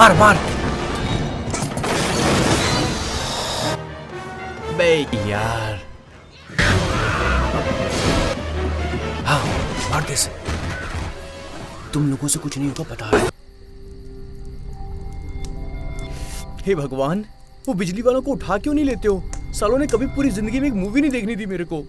मार मार। बे यार, हाँ मार दे इसे। तुम लोगों से कुछ नहीं होगा पता है। हे भगवान, वो बिजली वालों को उठा क्यों नहीं लेते हो? सालों ने कभी पूरी जिंदगी में एक मूवी नहीं देखनी थी मेरे को।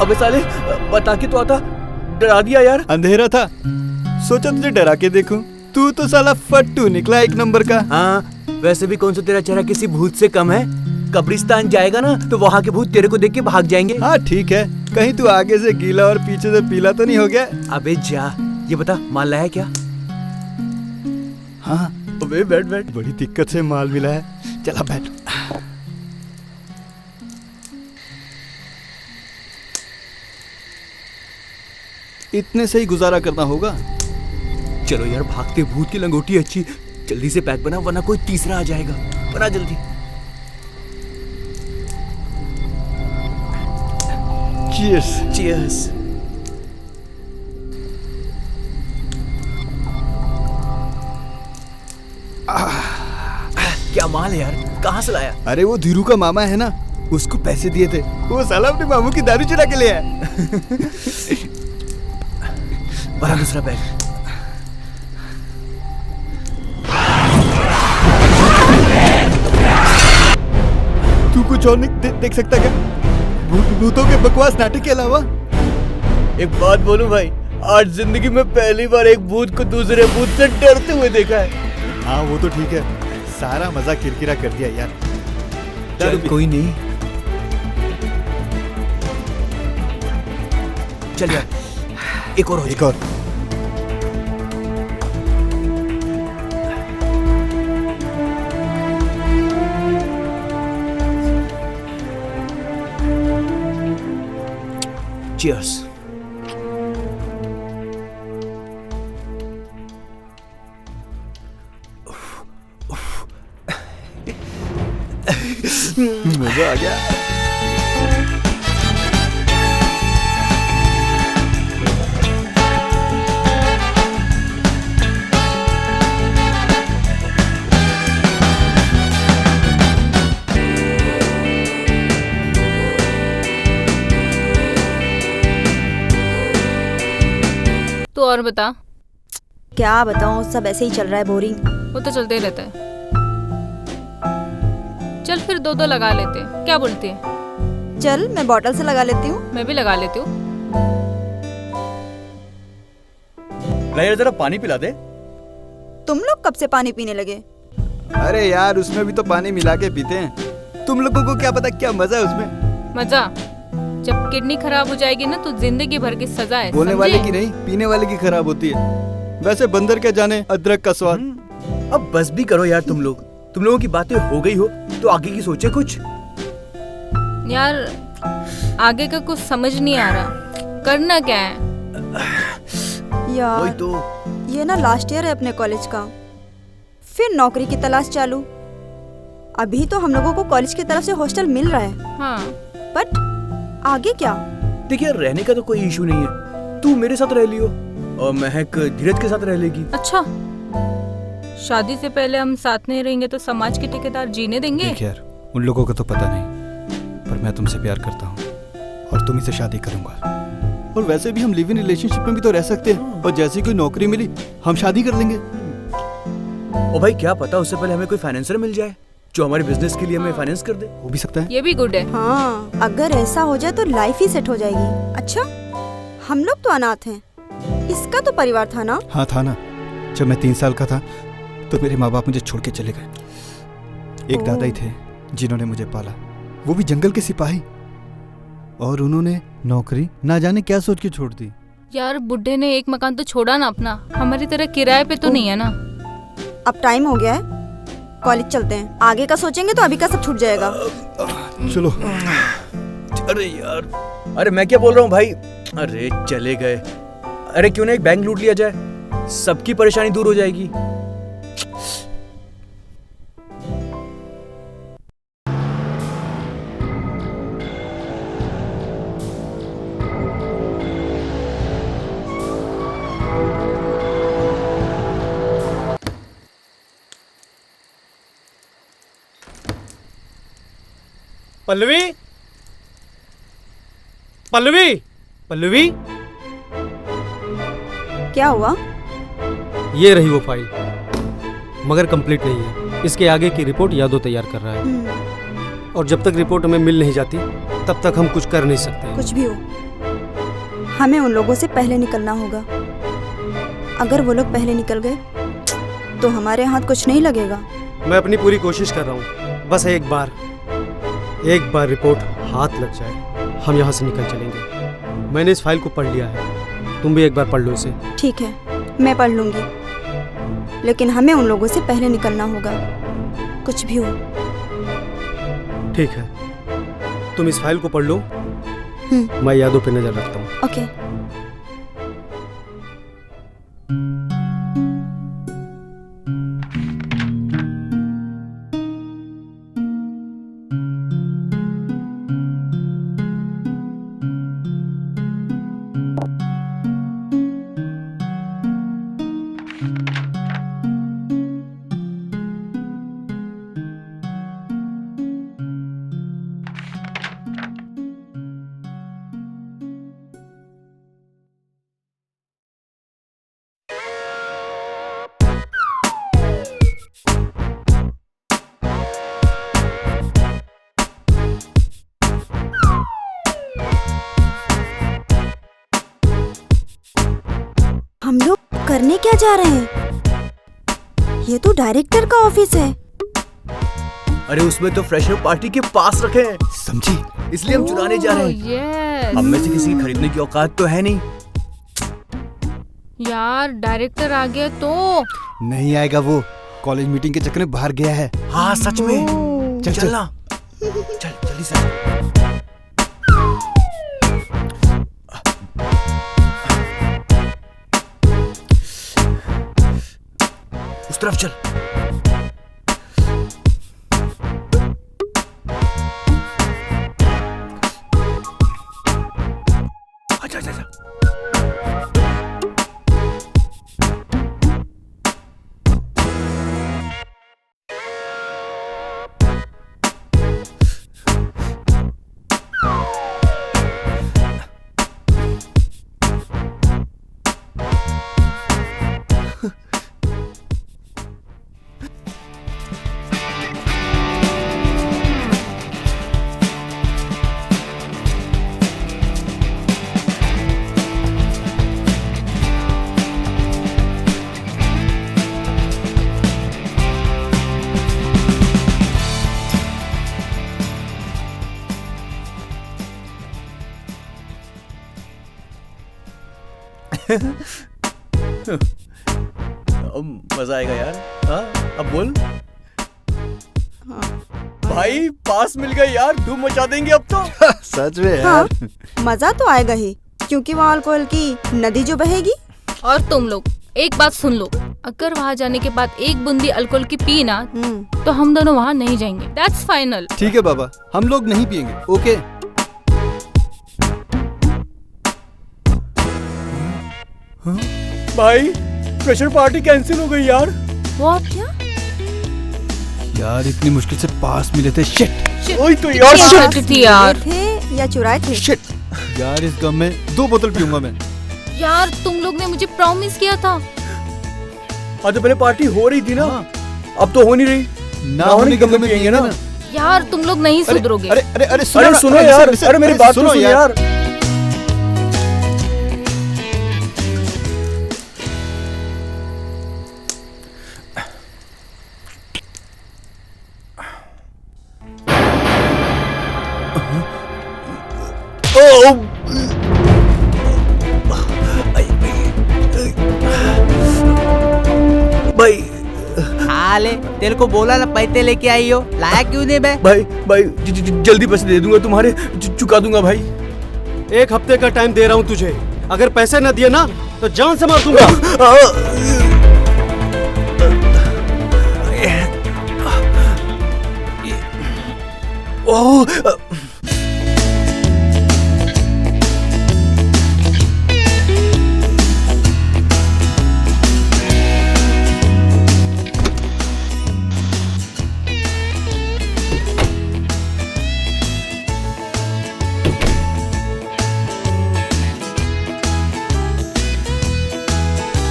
अबे साले, बता के तो आता, डरा दिया यार। अंधेरा था, सोचा तुझे डरा के देखूं। तू तो साला फट्टू निकला एक नंबर का। हाँ, वैसे भी कौन सा तेरा चेहरा किसी भूत से कम है। कब्रिस्तान जाएगा ना तो वहाँ के भूत तेरे को देख के भाग जाएंगे। हाँ ठीक है, कहीं तू आगे से गीला और पीछे से पीला तो नहीं हो गया? अबे जा, ये बता माल लाया क्या? हाँ। अबे बैठ बैठ। बड़ी दिक्कत से माल मिला है, चला बैठ। इतने से ही गुजारा करना होगा। चलो यार, भागते भूत की लंगोटी अच्छी। जल्दी से पैक बना वरना कोई तीसरा आ जाएगा। बना जल्दी। चीयर्स। चीयर्स। क्या माल है यार, कहाँ से लाया? अरे वो धीरू का मामा है ना, उसको पैसे दिए थे, वो साला अपने मामू की दारू चुरा के ले आया। बड़ा दूसरा बैग। तू कुछ और नहीं देख सकता क्या? भूतों के बकवास नाटक के अलावा? एक बात बोलूं भाई, आज जिंदगी में पहली बार एक भूत को दूसरे भूत से डरते हुए देखा है। हाँ वो तो ठीक है, सारा मजा किरकिरा कर दिया यार। चल कोई नहीं, चल यार, एक और हो एक और। Cheers. मजा आ गया। तो और बता। क्या बताऊं, सब ऐसे ही चल रहा है, बोरिंग। वो तो चलते ही रहता है। चल फिर दो दो लगा लेते हैं, क्या बोलती है? चल मैं बॉटल से लगा लेती हूँ। मैं भी लगा लेती हूँ। यार जरा पानी पिला दे। तुम लोग कब से पानी पीने लगे? अरे यार उसमें भी तो पानी मिला के पीते हैं, तुम लोगों को क्या पता क्या मजा है उसमें। मजा? जब किडनी खराब हो जाएगी ना तो जिंदगी भर की सजा है। बोलने वाले की नहीं, पीने वाले की खराब होती है। वैसे बंदर क्या जाने अदरक का स्वाद। अब बस भी करो यार तुम लोगों की बातें हो गई हो तो आगे की सोचे कुछ। यार आगे का कुछ समझ नहीं आ रहा, करना क्या है? यार वही तो। ये ना लास्ट ईयर है अपने कॉलेज का, फिर नौकरी की तलाश चालू। अभी तो हम लोगों को कॉलेज की तरफ से हॉस्टल मिल रहा है। हाँ। बट आगे क्या? देखिए रहने का तो कोई इशू नहीं है, तू मेरे साथ रह लियो और महक धीरज के साथ रह लेगी। अच्छा, शादी से पहले हम साथ नहीं रहेंगे तो समाज के ठेकेदार जीने देंगे? देख यार, उन लोगों का तो पता नहीं, पर मैं तुमसे प्यार करता हूँ और तुम्ही से शादी करूंगा। और वैसे भी हम लिव इन रिलेशनशिप में भी तो रह सकते हैं, और जैसे कोई नौकरी मिली हम शादी कर लेंगे। ओ भाई क्या पता उससे पहले हमें कोई फाइनेंसर मिल जाए जो हमारे बिजनेस के लिए हमें फाइनेंस कर दे। हो भी सकता है। ये भी गुड है। हाँ, अगर ऐसा हो जाए तो लाइफ ही सेट हो जाएगी। अच्छा, हम लोग तो अनाथ हैं, इसका तो परिवार था ना? हाँ था ना, जब मैं 3 साल का था तो मेरे माँ बाप मुझे छोड़ के चले गए। एक दादा ही थे जिन्होंने मुझे पाला, वो भी जंगल के सिपाही, और उन्होंने नौकरी ना जाने क्या सोच के छोड़ दी। यार बुड्ढे ने एक मकान तो छोड़ा ना अपना, हमारी तरह किराए पे तो नहीं है ना। अब टाइम हो गया है, कॉलेज चलते हैं, आगे का सोचेंगे तो अभी का सब छूट जाएगा। चलो। अरे यार, अरे मैं क्या बोल रहा हूँ भाई। अरे चले गए। अरे क्यों ना एक बैंक लूट लिया जाए, सबकी परेशानी दूर हो जाएगी। पल्लवी, पल्लवी, पल्लवी, क्या हुआ? ये रही वो फाइल, मगर कंप्लीट नहीं है। इसके आगे की रिपोर्ट यादव तैयार कर रहा है और जब तक रिपोर्ट हमें मिल नहीं जाती तब तक हम कुछ कर नहीं सकते। कुछ भी हो, हमें उन लोगों से पहले निकलना होगा। अगर वो लोग पहले निकल गए तो हमारे हाथ कुछ नहीं लगेगा। मैं अपनी पूरी कोशिश कर रहा हूँ, बस एक बार रिपोर्ट हाथ लग जाए, हम यहाँ से निकल चलेंगे। मैंने इस फाइल को पढ़ लिया है, तुम भी एक बार पढ़ लो इसे। ठीक है, मैं पढ़ लूंगी, लेकिन हमें उन लोगों से पहले निकलना होगा, कुछ भी हो। ठीक है, तुम इस फाइल को पढ़ लो, मैं यादों पे नजर रखता हूँ। ओके। हम लोग करने क्या जा रहे हैं? ये तो डायरेक्टर का ऑफिस है। अरे उसमें तो फ्रेशर पार्टी के पास रखे हैं, समझी? इसलिए हम चुराने जा रहे हैं। यस हम में से किसी की खरीदने की औकात तो है नहीं। यार, डायरेक्टर आ गया तो नहीं आएगा वो, कॉलेज मीटिंग के चक्कर में बाहर गया है। हाँ सच में। चल चल। चलना, चल जल्दी से। उस तरफ चल। आजा आजा आजा। अब मजा आएगा यार। हाँ अब बोल। भाई पास मिल गए यार, धूम मचा देंगे अब तो। सच में यार। हाँ, मजा तो आएगा ही, क्योंकि वहाँ अल्कोहल की नदी जो बहेगी। और तुम लोग एक बात सुन लो, अगर वहाँ जाने के बाद एक बूंदी अल्कोहल की पी ना तो हम दोनों वहाँ नहीं जाएंगे। That's final. ठीक है बाबा, हम लोग नहीं पिएंगे। ओके। भाई फ्रेशर पार्टी कैंसिल हो गई यार। व्हाट? क्या? यार इतनी मुश्किल से पास मिले थे। शिट। ओए तो यार shit थी यार। थे या चुराए थे? शिट। यार इस गम में 2 बोतल पीऊंगा मैं। यार तुम लोग ने मुझे प्रॉमिस किया था। आज तो पहले पार्टी हो रही थी ना, अब तो हो नहीं रही। ना होने के गम में पिएंगे ना। यार तुम लोग नहीं सुधरोगे। अरे अरे अरे अरे सुनो यार, अरे मेरी बात तो सुनो यार। भाई साले तेरे को बोला ना पैसे लेके आई हो, लाया क्यों नहीं बे? भाई भाई जल्दी पैसे दे दूंगा तुम्हारे, चुका दूंगा भाई। 1 हफ्ते का टाइम दे रहा हूँ तुझे, अगर पैसे न दिए ना तो जान से मार दूंगा। ओह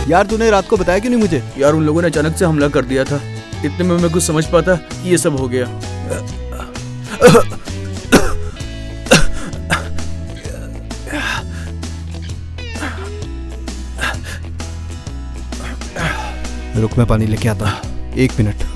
यार तूने रात को बताया क्यों नहीं मुझे? यार उन लोगों ने अचानक से हमला कर दिया था, इतने में मैं कुछ समझ पाता कि ये सब हो गया। रुक, मैं पानी लेके आता हूँ, 1 मिनट।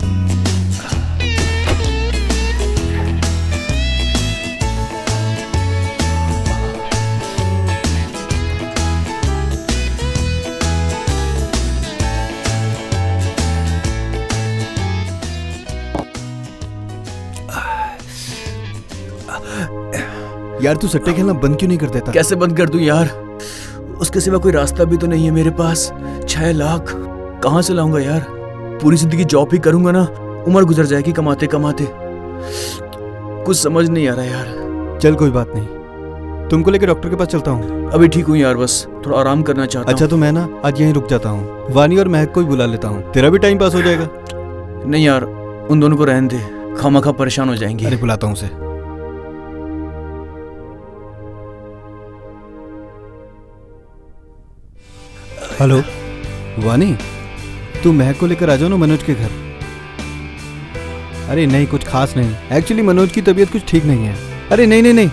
यार तू सट्टे खेलना बंद क्यों नहीं कर देता? कैसे बंद कर दूं यार, उसके सिवा कोई रास्ता भी तो नहीं है मेरे पास। 6 लाख कहाँ से लाऊंगा यार? पूरी जिंदगी जॉब ही करूंगा ना, उम्र गुजर जाएगी कमाते कमाते। कुछ समझ नहीं आ रहा यार। चल कोई बात नहीं, तुमको लेके डॉक्टर के पास चलता हूँ। अभी ठीक हूँ यार, बस थोड़ा आराम करना चाहता अच्छा तो मैं ना आज यहीं रुक जाता हूँ, वानी और महक को ही बुला लेता हूँ, तेरा भी टाइम पास हो जाएगा। हूँ। नहीं यार, उन दोनों को रहने दे, खामखा परेशान हो जाएंगे। अरे बुलाता हूँ उसे। हेलो वानी, तू महक को लेकर आ जाओ ना मनोज के घर। अरे नहीं, कुछ खास नहीं, एक्चुअली मनोज की तबीयत कुछ ठीक नहीं है। अरे नहीं नहीं नहीं,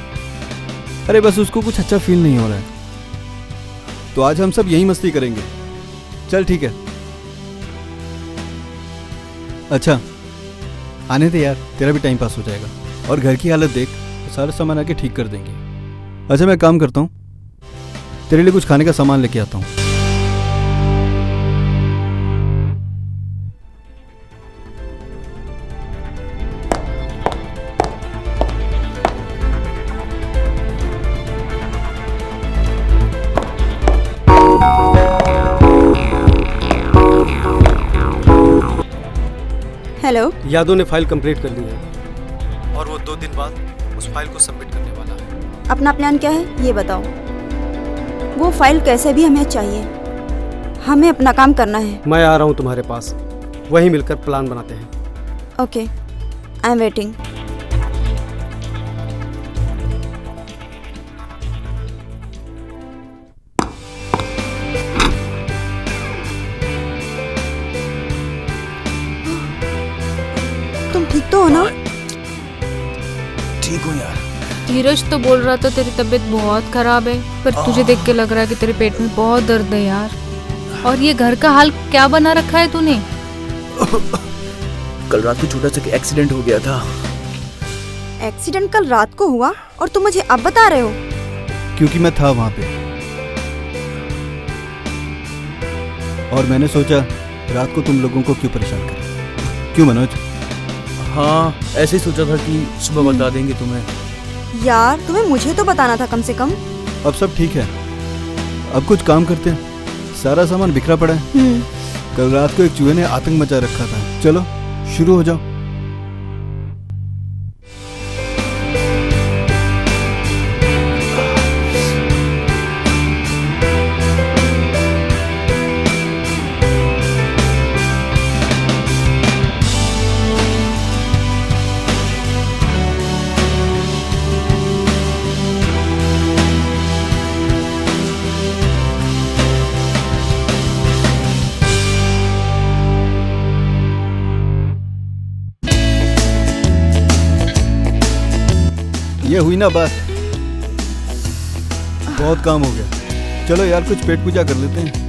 अरे बस उसको कुछ अच्छा फील नहीं हो रहा है, तो आज हम सब यही मस्ती करेंगे। चल ठीक है। अच्छा आने दे यार, तेरा भी टाइम पास हो जाएगा, और घर की हालत देख, सारा सामान आके ठीक कर देंगे। अच्छा मैं काम करता हूँ, तेरे लिए कुछ खाने का सामान लेके आता हूँ। हेलो। यादव ने फाइल कंप्लीट कर ली है और वो 2 दिन बाद उस फाइल को सबमिट करने वाला है। अपना प्लान क्या है ये बताओ। वो फाइल कैसे भी हमें चाहिए, हमें अपना काम करना है। मैं आ रहा हूँ तुम्हारे पास, वहीं मिलकर प्लान बनाते हैं। Okay, I am waiting. तुम ठीक तो हो ना? ठीक हूँ यार। धीरज तो बोल रहा था तेरी तबीयत बहुत खराब है, पर तुझे देख के लग रहा है कि तेरे पेट में बहुत दर्द है यार। और ये घर का हाल क्या बना रखा है तूने? कल रात को छोटा सा एक्सीडेंट हो गया था। एक्सीडेंट कल रात को हुआ और तुम मुझे अब बता रहे हो? क्योंकि मैं था वहां पे और मैंने सोचा रात को तुम लोगों को क्यों परेशान करें। क्यों मनोज? हाँ ऐसे ही सोचा था कि सुबह बता देंगे तुम्हें। यार तुम्हें मुझे तो बताना था कम से कम। अब सब ठीक है, अब कुछ काम करते हैं, सारा सामान बिखरा पड़ा है। कल रात को एक चूहे ने आतंक मचा रखा था। चलो शुरू हो जाओ। ये हुई ना बात, बहुत काम हो गया। चलो यार कुछ पेट पूजा कर लेते हैं।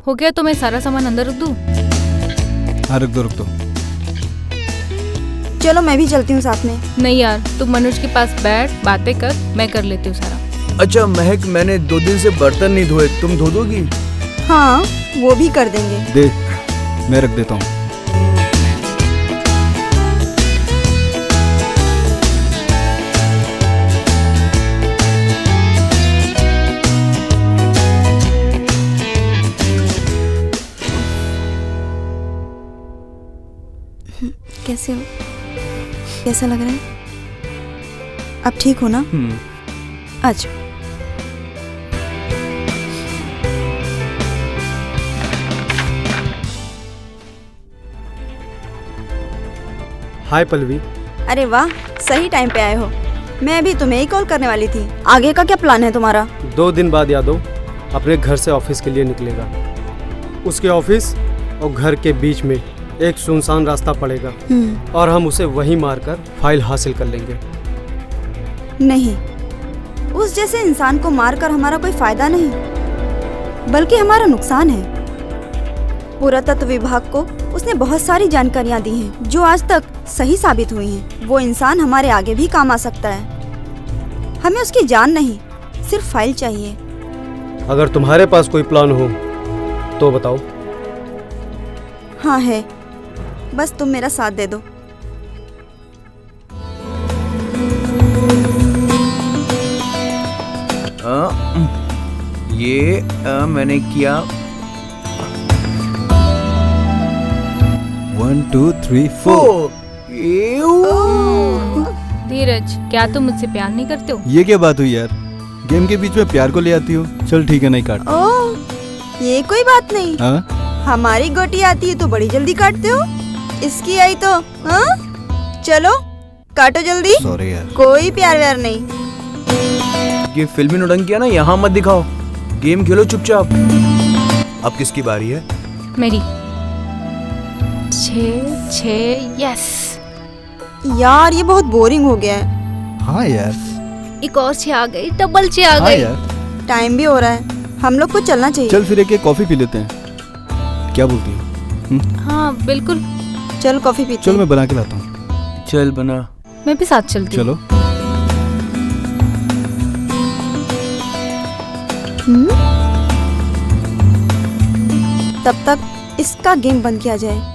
हो गया तो मैं सारा सामान अंदर रख दूँ? हाँ रख दो। चलो मैं भी चलती हूँ साथ में। नहीं यार, तुम मनोज के पास बैठ, बातें कर, मैं कर लेती हूँ सारा। अच्छा महक, मैंने 2 दिन से बर्तन नहीं धोए, तुम धो दोगी? हाँ वो भी कर देंगे। दे, मैं रख देता हूँ। कैसे हो? कैसा लग रहा है? अब ठीक हो ना? अच्छा। हाय पल्लवी। अरे वाह, सही टाइम पे आए हो। मैं अभी तुम्हें ही कॉल करने वाली थी। आगे का क्या प्लान है तुम्हारा? 2 दिन बाद यादव अपने घर से ऑफिस के लिए निकलेगा। उसके ऑफिस और घर के बीच में एक सुनसान रास्ता पड़ेगा और हम उसे वहीं मारकर फाइल हासिल कर लेंगे। नहीं, उस जैसे इंसान को मारकर हमारा कोई फायदा नहीं, बल्कि हमारा नुकसान है। पुरातत्व विभाग को उसने बहुत सारी जानकारियां दी हैं जो आज तक सही साबित हुई हैं। वो इंसान हमारे आगे भी काम आ सकता है। हमें उसकी जान नहीं, सिर्फ फाइल चाहिए। अगर तुम्हारे पास कोई प्लान हो तो बताओ। हाँ है, बस तुम मेरा साथ दे दो। मैंने किया। 1 2 3 4। धीरज, क्या तुम मुझसे प्यार नहीं करते हो? ये क्या बात हुई यार? गेम के बीच में प्यार को ले आती हो। चल ठीक है, नहीं काट। ओह, ये कोई बात नहीं। हाँ? हमारी गोटी आती है तो बड़ी जल्दी काटते हो, इसकी आई तो हाँ? चलो काटो जल्दी। सॉरी यार। कोई प्यार व्यार नहीं। ये फिल्मी नौटंकियां ना यहाँ मत दिखाओ, गेम खेलो चुपचाप। अब किसकी बारी है? मेरी। 6 यस। यार ये बहुत बोरिंग हो गया है। हाँ यार। एक और 6 आ गई, डबल 6 आ हाँ गई। यार। टाइम भी हो रहा है, हम लोग को चलना चाहिए। चल फिर एक कॉफी पी लेते हैं, क्या बोलती है? हाँ बिल्कुल। चल कॉफी पीते चल हैं। मैं बना के लाता हूँ। चल बना। मैं भी साथ चलती हूँ। चलो। तब तक इसका गेम बंद किया जाए।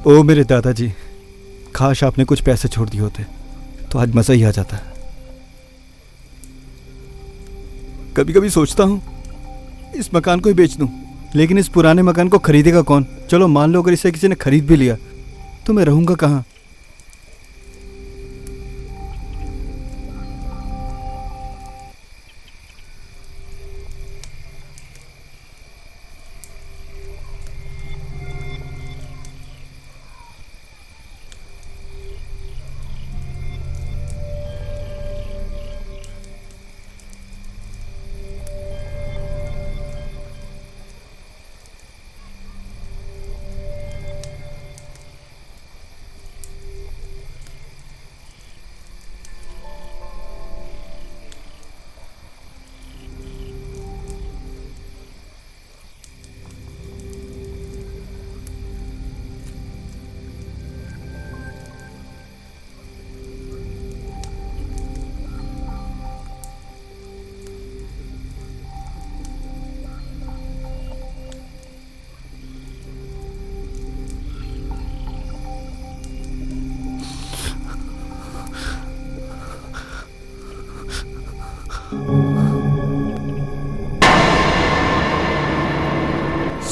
ओ मेरे दादाजी, काश आपने कुछ पैसे छोड़ दिए होते तो आज मज़ा ही आ जाता। कभी कभी सोचता हूँ इस मकान को ही बेच दूँ, लेकिन इस पुराने मकान को खरीदेगा कौन? चलो मान लो अगर इसे किसी ने खरीद भी लिया तो मैं रहूँगा कहाँ?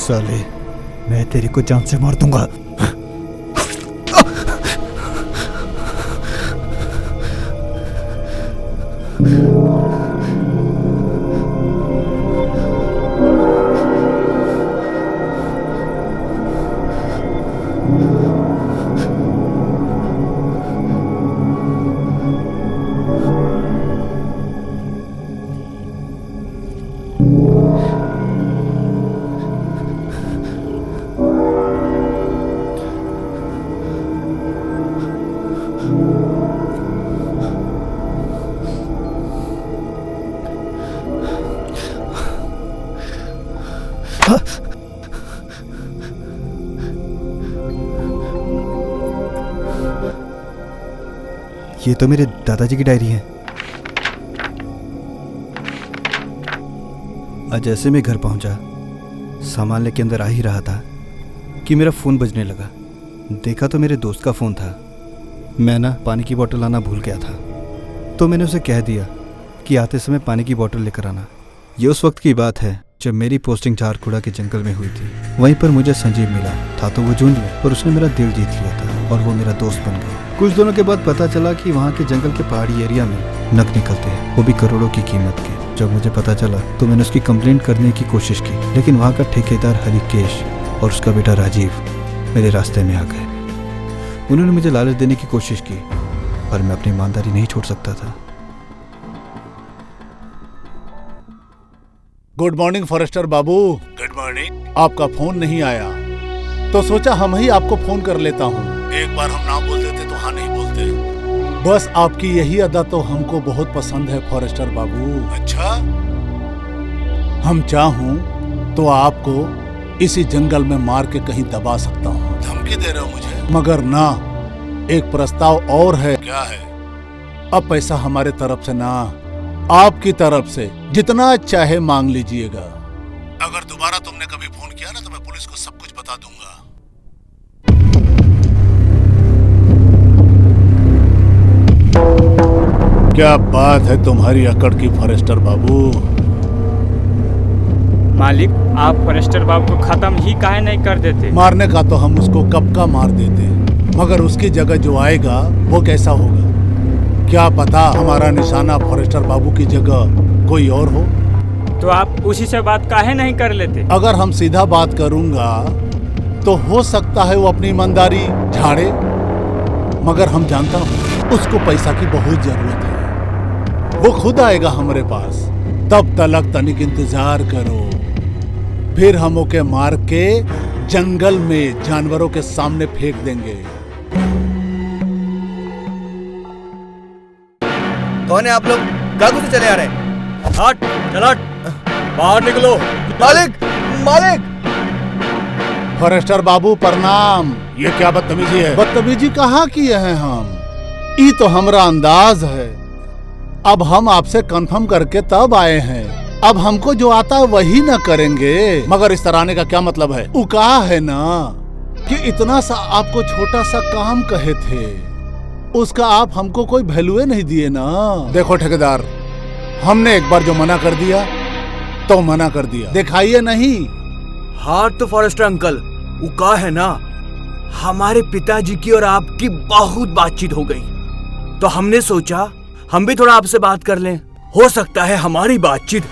साले, मैं तेरे को जान से मार दूंगा। ये तो मेरे दादाजी की डायरी है। आज जैसे मैं घर पहुंचा, सामान लेके अंदर आ ही रहा था कि मेरा फ़ोन बजने लगा। देखा तो मेरे दोस्त का फ़ोन था। मैं ना पानी की बोतल लाना भूल गया था, तो मैंने उसे कह दिया कि आते समय पानी की बोतल लेकर आना। ये उस वक्त की बात है जब मेरी पोस्टिंग झारखुड़ा के जंगल में हुई थी। वहीं पर मुझे संजीव मिला था, तो वो जूनियर, पर उसने मेरा दिल जीत लिया था और वो मेरा दोस्त बन गया। कुछ दिनों के बाद पता चला कि वहाँ के जंगल के पहाड़ी एरिया में नग निकलते हैं, वो भी करोड़ों की कीमत के। जब मुझे पता चला तो मैंने उसकी कंप्लेंट करने की कोशिश की, लेकिन वहाँ का ठेकेदार हरिकेश और उसका बेटा राजीव मेरे रास्ते में आ गए। उन्होंने मुझे लालच देने की कोशिश की, पर मैं अपनी ईमानदारी नहीं छोड़ सकता था। गुड मॉर्निंग फॉरेस्टर बाबू। Good morning. आपका फोन नहीं आया तो सोचा हम ही आपको फोन कर लेता हूँ। एक बार हम ना बोल देते तो हाँ नहीं बोलते। बस आपकी यही अदा तो हमको बहुत पसंद है फॉरेस्टर बाबू। अच्छा, हम चाहूँ तो आपको इसी जंगल में मार के कहीं दबा सकता हूँ। धमकी दे रहे हो मुझे? मगर ना, एक प्रस्ताव और है। क्या है? अब पैसा हमारे तरफ से ना, आपकी तरफ से जितना चाहे मांग लीजिएगा। अगर दोबारा तुमने कभी फोन किया ना तो मैं पुलिस को सब कुछ बता दूंगा। क्या बात है तुम्हारी अकड़ की फॉरेस्टर बाबू। मालिक, आप फॉरेस्टर बाबू को खत्म ही काहे नहीं कर देते? मारने का तो हम उसको कब का मार देते, मगर उसकी जगह जो आएगा वो कैसा होगा? क्या पता हमारा निशाना फॉरेस्टर बाबू की जगह कोई और हो। तो आप उसी से बात काहे नहीं कर लेते? अगर हम सीधा बात करूंगा तो हो सकता है वो अपनी ईमानदारी झाड़े, मगर हम जानता हूँ उसको पैसा की बहुत जरूरत है। वो खुद आएगा हमारे पास, तब तलक तनिक इंतजार करो, फिर हम ओके मार के जंगल में जानवरों के सामने फेंक देंगे। कौन है आप लोग? कागज से चले आ रहे? हट, चल हट, बाहर निकलो। मालिक, मालिक। फॉरेस्टर बाबू प्रणाम। ये क्या बदतमीजी है? बदतमीजी कहाँ किए हैं हम? ये तो हमारा अंदाज है। अब हम आपसे कंफर्म करके तब आए हैं। अब हमको जो आता है वही ना करेंगे। मगर इस तरह आने का क्या मतलब है? उका है ना कि इतना सा आपको छोटा सा काम कहे थे, उसका आप हमको कोई वैल्यू नहीं दिए ना। देखो ठेकेदार, हमने एक बार जो मना कर दिया तो मना कर दिया, दिखाइए नहीं। हाँ तो फॉरेस्टर अंकल, उका है ना, हमारे पिताजी की और आपकी बहुत बातचीत हो गई, तो हमने सोचा हम भी थोड़ा आपसे बात कर लें। हो सकता है हमारी बातचीत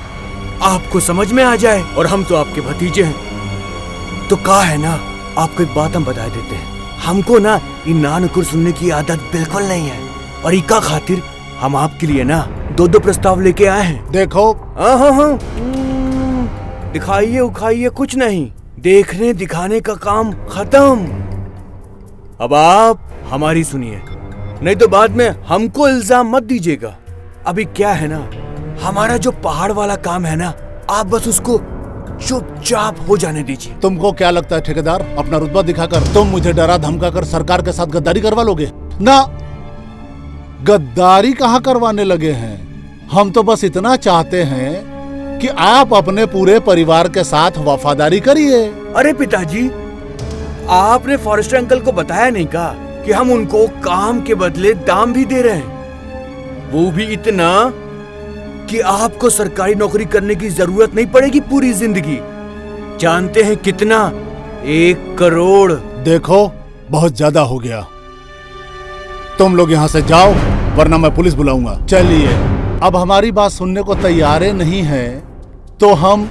आपको समझ में आ जाए, और हम तो आपके भतीजे हैं। तो कहा है ना, आपको एक बात हम बता देते हैं, हमको ना ये नानुकुर सुनने की आदत बिल्कुल नहीं है, और इका खातिर हम आपके लिए ना दो प्रस्ताव लेके आए हैं। देखो, हाँ, दिखाइए उखाइए कुछ नहीं, देखने दिखाने का काम खत्म। अब आप हमारी सुनिए, नहीं तो बाद में हमको इल्जाम मत दीजिएगा। अभी क्या है ना, हमारा जो पहाड़ वाला काम है ना, आप बस उसको चुपचाप हो जाने दीजिए। तुमको क्या लगता है ठेकेदार, अपना रुतबा दिखाकर तुम मुझे डरा धमका कर सरकार के साथ गद्दारी करवा लोगे? ना, गद्दारी कहाँ करवाने लगे हैं। हम तो बस इतना चाहते हैं कि आप अपने पूरे परिवार के साथ वफादारी करिए। अरे पिताजी, आपने फॉरेस्टर अंकल को बताया नहीं का कि हम उनको काम के बदले दाम भी दे रहे हैं, वो भी इतना कि आपको सरकारी नौकरी करने की जरूरत नहीं पड़ेगी पूरी जिंदगी। जानते हैं कितना? 1 करोड़। देखो बहुत ज्यादा हो गया, तुम लोग यहाँ से जाओ वरना मैं पुलिस बुलाऊंगा। चलिए, अब हमारी बात सुनने को तैयार नहीं है तो हम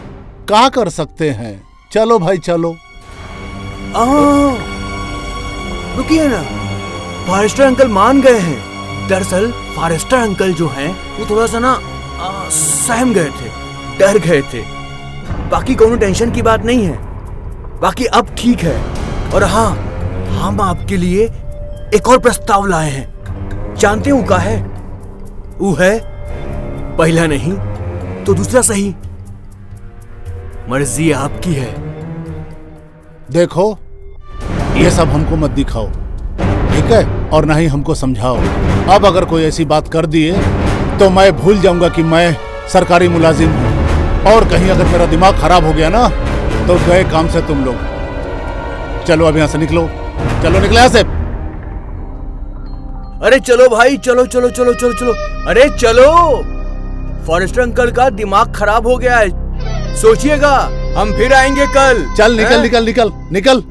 क्या कर सकते हैं? चलो भाई चलो। रुकिए ना, फॉरेस्टर अंकल मान गए हैं। दरअसल फॉरेस्टर अंकल जो हैं वो थोड़ा सा ना सहम गए थे, डर गए थे। बाकी कोनो टेंशन की बात नहीं है, बाकी अब ठीक है। और हाँ, हम आपके लिए एक और प्रस्ताव लाए हैं। जानते हो क्या है? वो है पहला नहीं तो दूसरा सही, मर्जी आपकी है। देखो ये सब हमको मत दिखाओ, ठीक है? और ना ही हमको समझाओ। अब अगर कोई ऐसी बात कर दिए तो मैं भूल जाऊंगा कि मैं सरकारी मुलाजिम हूँ, और कहीं अगर मेरा दिमाग खराब हो गया ना तो गए काम से तुम लोग। चलो अब यहाँ से निकलो, चलो निकले यहाँ से। अरे चलो भाई, चलो चलो चलो चलो चलो, अरे चलो। फॉरेस्टर अंकल का दिमाग खराब हो गया है, सोचिएगा हम फिर आएंगे कल। चल निकल निकल निकल निकल।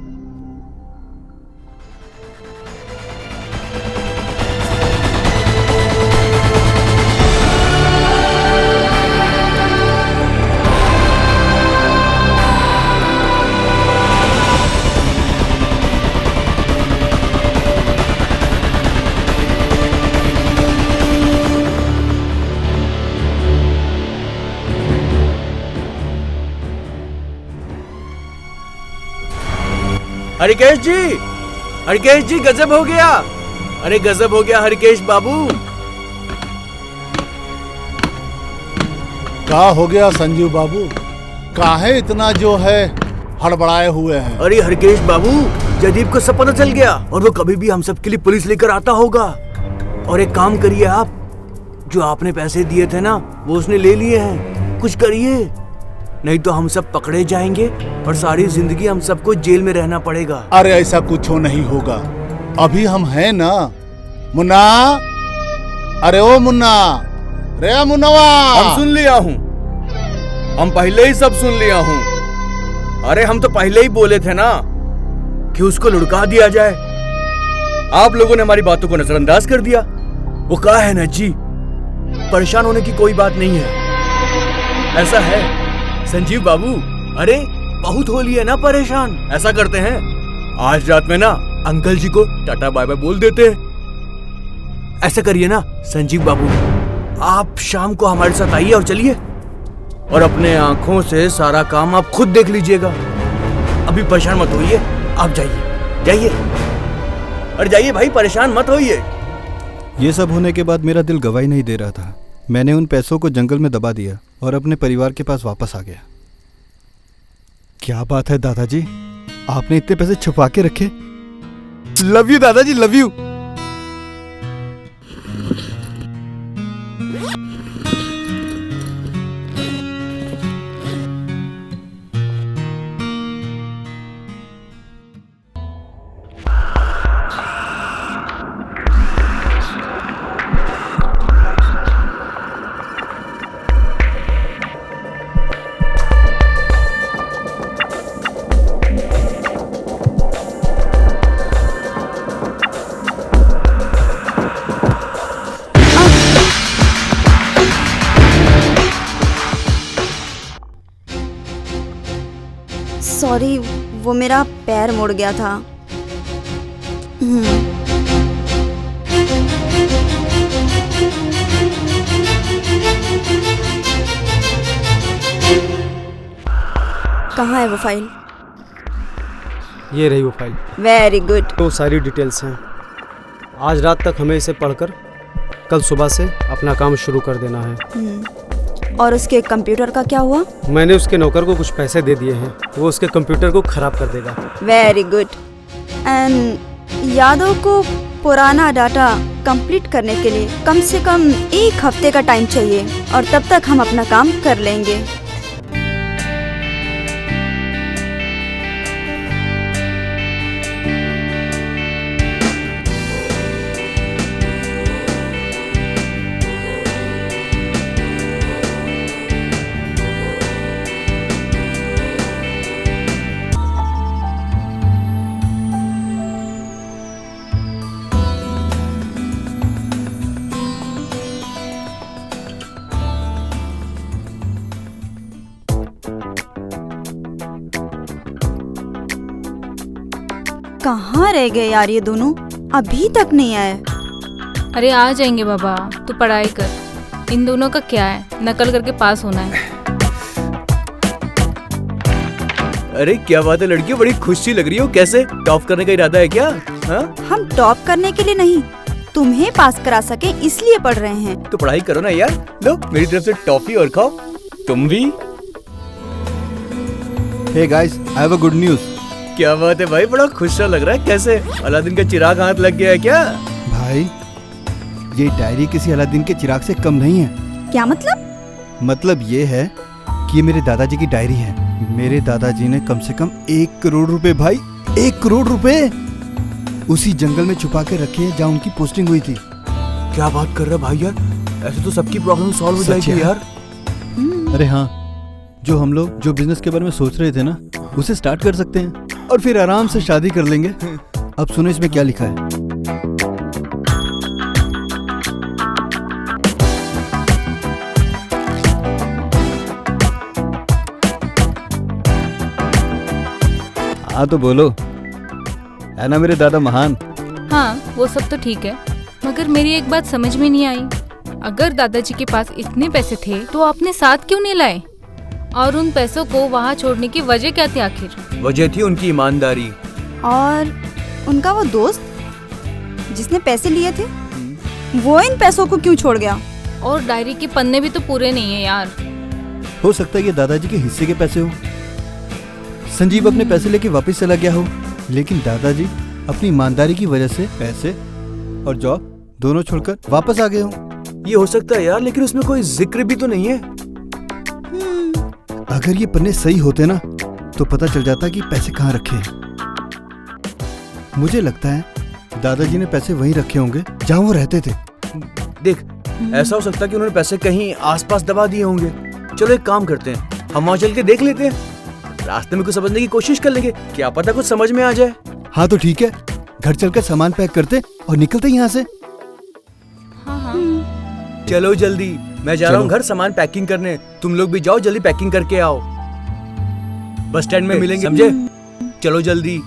हरिकेश जी, हरिकेश जी, गजब हो गया। अरे गजब हो गया हरिकेश बाबू। क्या हो गया संजीव बाबू? काहे इतना जो है हड़बड़ाए हुए हैं? अरे हरिकेश बाबू, जयदीप को सब पता चल गया और वो कभी भी हम सब के लिए पुलिस लेकर आता होगा। और एक काम करिए आप, जो आपने पैसे दिए थे ना वो उसने ले लिए हैं, कुछ करिए, नहीं तो हम सब पकड़े जाएंगे और सारी जिंदगी हम सबको जेल में रहना पड़ेगा। अरे ऐसा कुछ नहीं होगा, अभी हम हैं ना। मुन्ना, अरे ओ मुन्ना, रे मुन्नवा। हम सुन लिया हूँ, हम पहले ही सब सुन लिया हूँ। अरे हम तो पहले ही बोले थे ना कि उसको लुढ़का दिया जाए। आप लोगों ने हमारी बातों को नजरअंदाज कर दिया। वो कहा है ना जी, परेशान होने की कोई बात नहीं है। ऐसा है संजीव बाबू, अरे बहुत हो लिए ना परेशान। ऐसा करते हैं, आज रात में ना अंकल जी को टाटा बाय बाय बोल देते हैं। ऐसा करिए ना संजीव बाबू, आप शाम को हमारे साथ आइए और चलिए, और अपने आंखों से सारा काम आप खुद देख लीजिएगा। अभी परेशान मत होइए, आप जाइए जाइए, अरे जाइए भाई, परेशान मत होइए। ये सब होने के बाद मेरा दिल गवाही नहीं दे रहा था। मैंने उन पैसों को जंगल में दबा दिया और अपने परिवार के पास वापस आ गया। क्या बात है दादाजी, आपने इतने पैसे छुपा के रखे? लव यू दादाजी, लव यू। सॉरी, वो मेरा पैर मुड़ गया था। कहाँ है वो फाइल? ये रही वो फाइल। Very good. तो सारी डिटेल्स हैं। आज रात तक हमें इसे पढ़कर कल सुबह से अपना काम शुरू कर देना है। और उसके कंप्यूटर का क्या हुआ? मैंने उसके नौकर को कुछ पैसे दे दिए हैं, वो उसके कंप्यूटर को खराब कर देगा। Very good. एंड यादव को पुराना डाटा कंप्लीट करने के लिए कम से कम 1 हफ्ते का टाइम चाहिए, और तब तक हम अपना काम कर लेंगे। कहाँ रह गए यार ये दोनों, अभी तक नहीं आए। अरे आ जाएंगे बाबा, तू पढ़ाई कर। इन दोनों का क्या है, नकल करके पास होना है। अरे क्या बात है लड़कियों, बड़ी खुशी लग रही हो। कैसे, टॉप करने का इरादा है क्या? हाँ? हम टॉप करने के लिए नहीं, तुम्हें पास करा सके इसलिए पढ़ रहे हैं। तो पढ़ाई करो ना यार। लो मेरी तरफ से टॉफी और खाओ। तुम भी। Hey guys, I have a good news. क्या बात है भाई, बड़ा खुश सा लग रहा है। कैसे, अलादीन का चिराग हाथ लग गया है क्या? भाई, ये डायरी किसी अलादीन के चिराग से कम नहीं है। क्या मतलब? मतलब ये है कि ये मेरे दादाजी की डायरी है। मेरे दादाजी ने कम से कम 1 करोड़ रुपए, भाई 1 करोड़ रुपए उसी जंगल में छुपा के रखे हैं जहाँ उनकी पोस्टिंग हुई थी। क्या बात कर रहा है भाई यार, ऐसे तो सबकी प्रॉब्लम सॉल्व हो सच जाएगी है। यार। अरे हाँ, जो हम लोग जो बिजनेस के बारे में सोच रहे थे ना, उसे स्टार्ट कर सकते हैं और फिर आराम से शादी कर लेंगे। अब सुनो इसमें क्या लिखा है। हाँ तो बोलो, है ना मेरे दादा महान। हाँ वो सब तो ठीक है, मगर मेरी एक बात समझ में नहीं आई। अगर दादाजी के पास इतने पैसे थे तो आपने साथ क्यों नहीं लाए? और उन पैसों को वहाँ छोड़ने की वजह क्या थी आखिर? वजह थी उनकी ईमानदारी। और उनका वो दोस्त जिसने पैसे लिए थे, वो इन पैसों को क्यों छोड़ गया? और डायरी के पन्ने भी तो पूरे नहीं है यार। हो सकता है ये दादाजी के हिस्से के पैसे हो। संजीव अपने पैसे लेके वापस चला गया हो, लेकिन दादाजी अपनी ईमानदारी की वजह से पैसे और जॉब दोनों छोड़कर वापस आ गए हो। ये हो सकता है यार, लेकिन उसमें कोई जिक्र भी तो नहीं है। अगर ये पन्ने सही होते ना तो पता चल जाता कि पैसे कहाँ रखे हैं। मुझे लगता है दादाजी ने पैसे वहीं रखे होंगे जहाँ वो रहते थे। देख, ऐसा हो सकता है कि उन्होंने पैसे कहीं आसपास दबा दिए होंगे। चलो एक काम करते हैं, हम वहाँ चल के देख लेते हैं। रास्ते में कुछ समझने की कोशिश कर लेंगे, क्या पता कुछ समझ में आ जाए। हाँ तो ठीक है, घर चलकर सामान पैक करते और निकलते यहाँ से। हाँ हाँ। चलो जल्दी, मैं जा रहा हूँ चलो। घर सामान पैकिंग करने। तुम लोग भी जाओ, जल्दी पैकिंग करके आओ। बस स्टैंड में मिलेंगे, समझे? चलो जल्दी।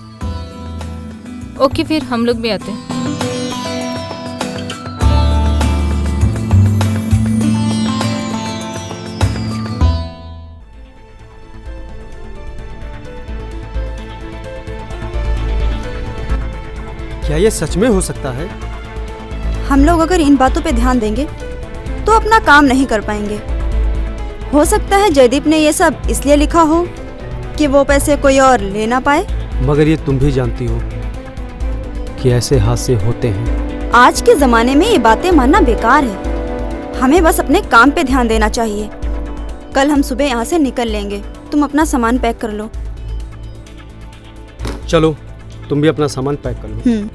ओके, फिर हम लोग भी आते हैं। क्या ये सच में हो सकता है? हम लोग अगर इन बातों पे ध्यान देंगे तो अपना काम नहीं कर पाएंगे। हो सकता है जयदीप ने ये सब इसलिए लिखा हो कि वो पैसे कोई और ले ना पाए। मगर ये तुम भी जानती हो कि ऐसे हादसे होते हैं। आज के जमाने में ये बातें मानना बेकार है। हमें बस अपने काम पे ध्यान देना चाहिए। कल हम सुबह यहाँ से निकल लेंगे। तुम अपना सामान पैक कर लो। चलो, तुम भी अपना सामान पैक कर लो।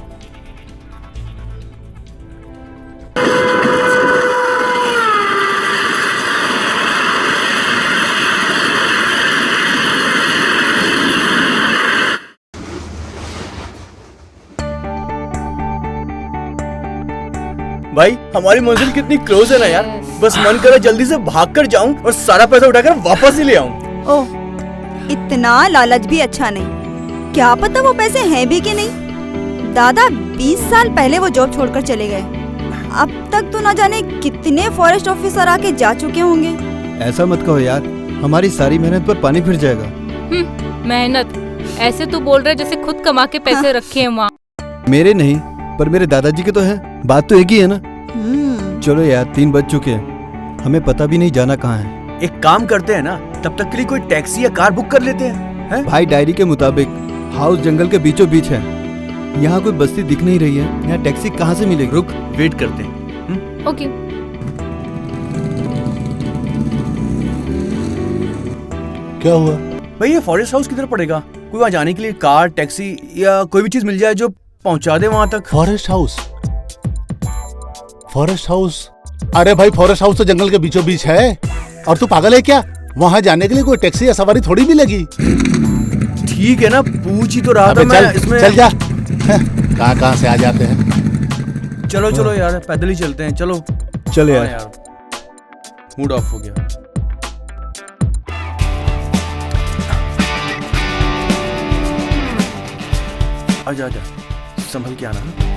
भाई हमारी मंजिल कितनी क्लोज है ना यार। बस मन कर रहा है जल्दी से भाग कर जाऊं और सारा पैसा उठाकर वापस ही ले आऊं। ओह, इतना लालच भी अच्छा नहीं। क्या पता वो पैसे हैं भी कि नहीं। दादा 20 साल पहले वो जॉब छोड़कर चले गए। अब तक तो ना जाने कितने फॉरेस्ट ऑफिसर आके जा चुके होंगे। ऐसा मत कहो यार, हमारी सारी मेहनत पर पानी फिर जाएगा। मेहनत ऐसे तू बोल रहा है जैसे खुद कमा के पैसे रखे हैं वहाँ। मेरे नहीं, पर मेरे दादाजी के तो है। बात तो एक ही है ना। चलो यार, 3 बज चुके हैं, हमें पता भी नहीं जाना कहाँ है। एक काम करते हैं ना, तब तक के लिए कोई टैक्सी या कार बुक कर लेते हैं। भाई डायरी के मुताबिक हाउस जंगल के बीचों बीच है। यहाँ कोई बस्ती दिख नहीं रही है, यहाँ टैक्सी कहाँ से मिलेगी? रुक, वेट करते हैं। ओके। क्या हुआ? भाई ये फॉरेस्ट हाउस किधर पड़ेगा? कोई वहाँ जाने के लिए कार, टैक्सी या कोई भी चीज मिल जाए जो पहुँचा दे वहाँ तक। Forest house? Forest house? अरे भाई, फॉरेस्ट हाउस तो जंगल के बीचों बीच है। और तू पागल है क्या? वहाँ जाने के लिए कोई टैक्सी या सवारी थोड़ी मिलेगी। ठीक है ना, पूछ ही तो रहा था अबे मैं चल, इसमें। चल जा। कहाँ से आ जाते हैं। चलो चलो यार, पैदल ही चलते हैं। चलो चले हाँ यार। मूड ऑफ हो गया। आजा आजा, संभल के आना।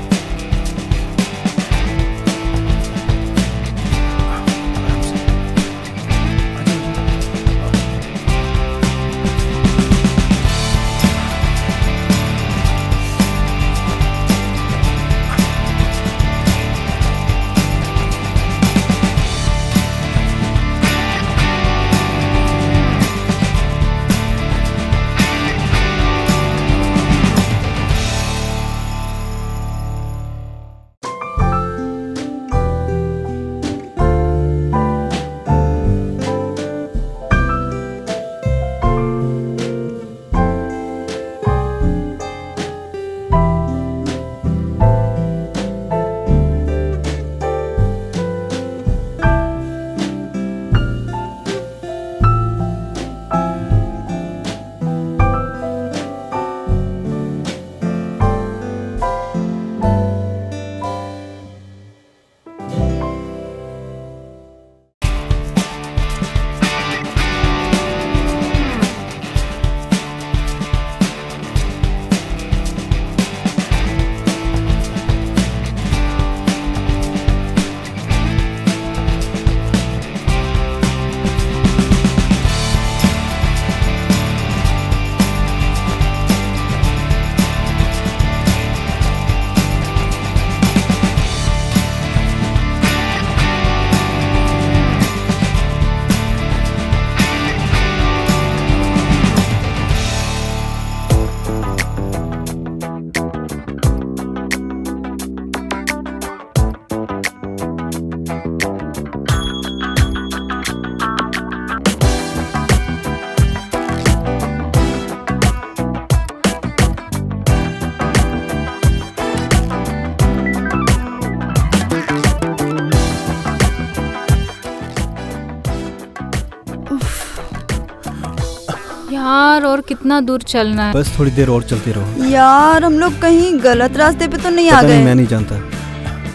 यार और कितना दूर चलना है? बस थोड़ी देर और चलते रहो। यार हम लोग कहीं गलत रास्ते पे तो नहीं आ पता गए? नहीं, मैं नहीं जानता।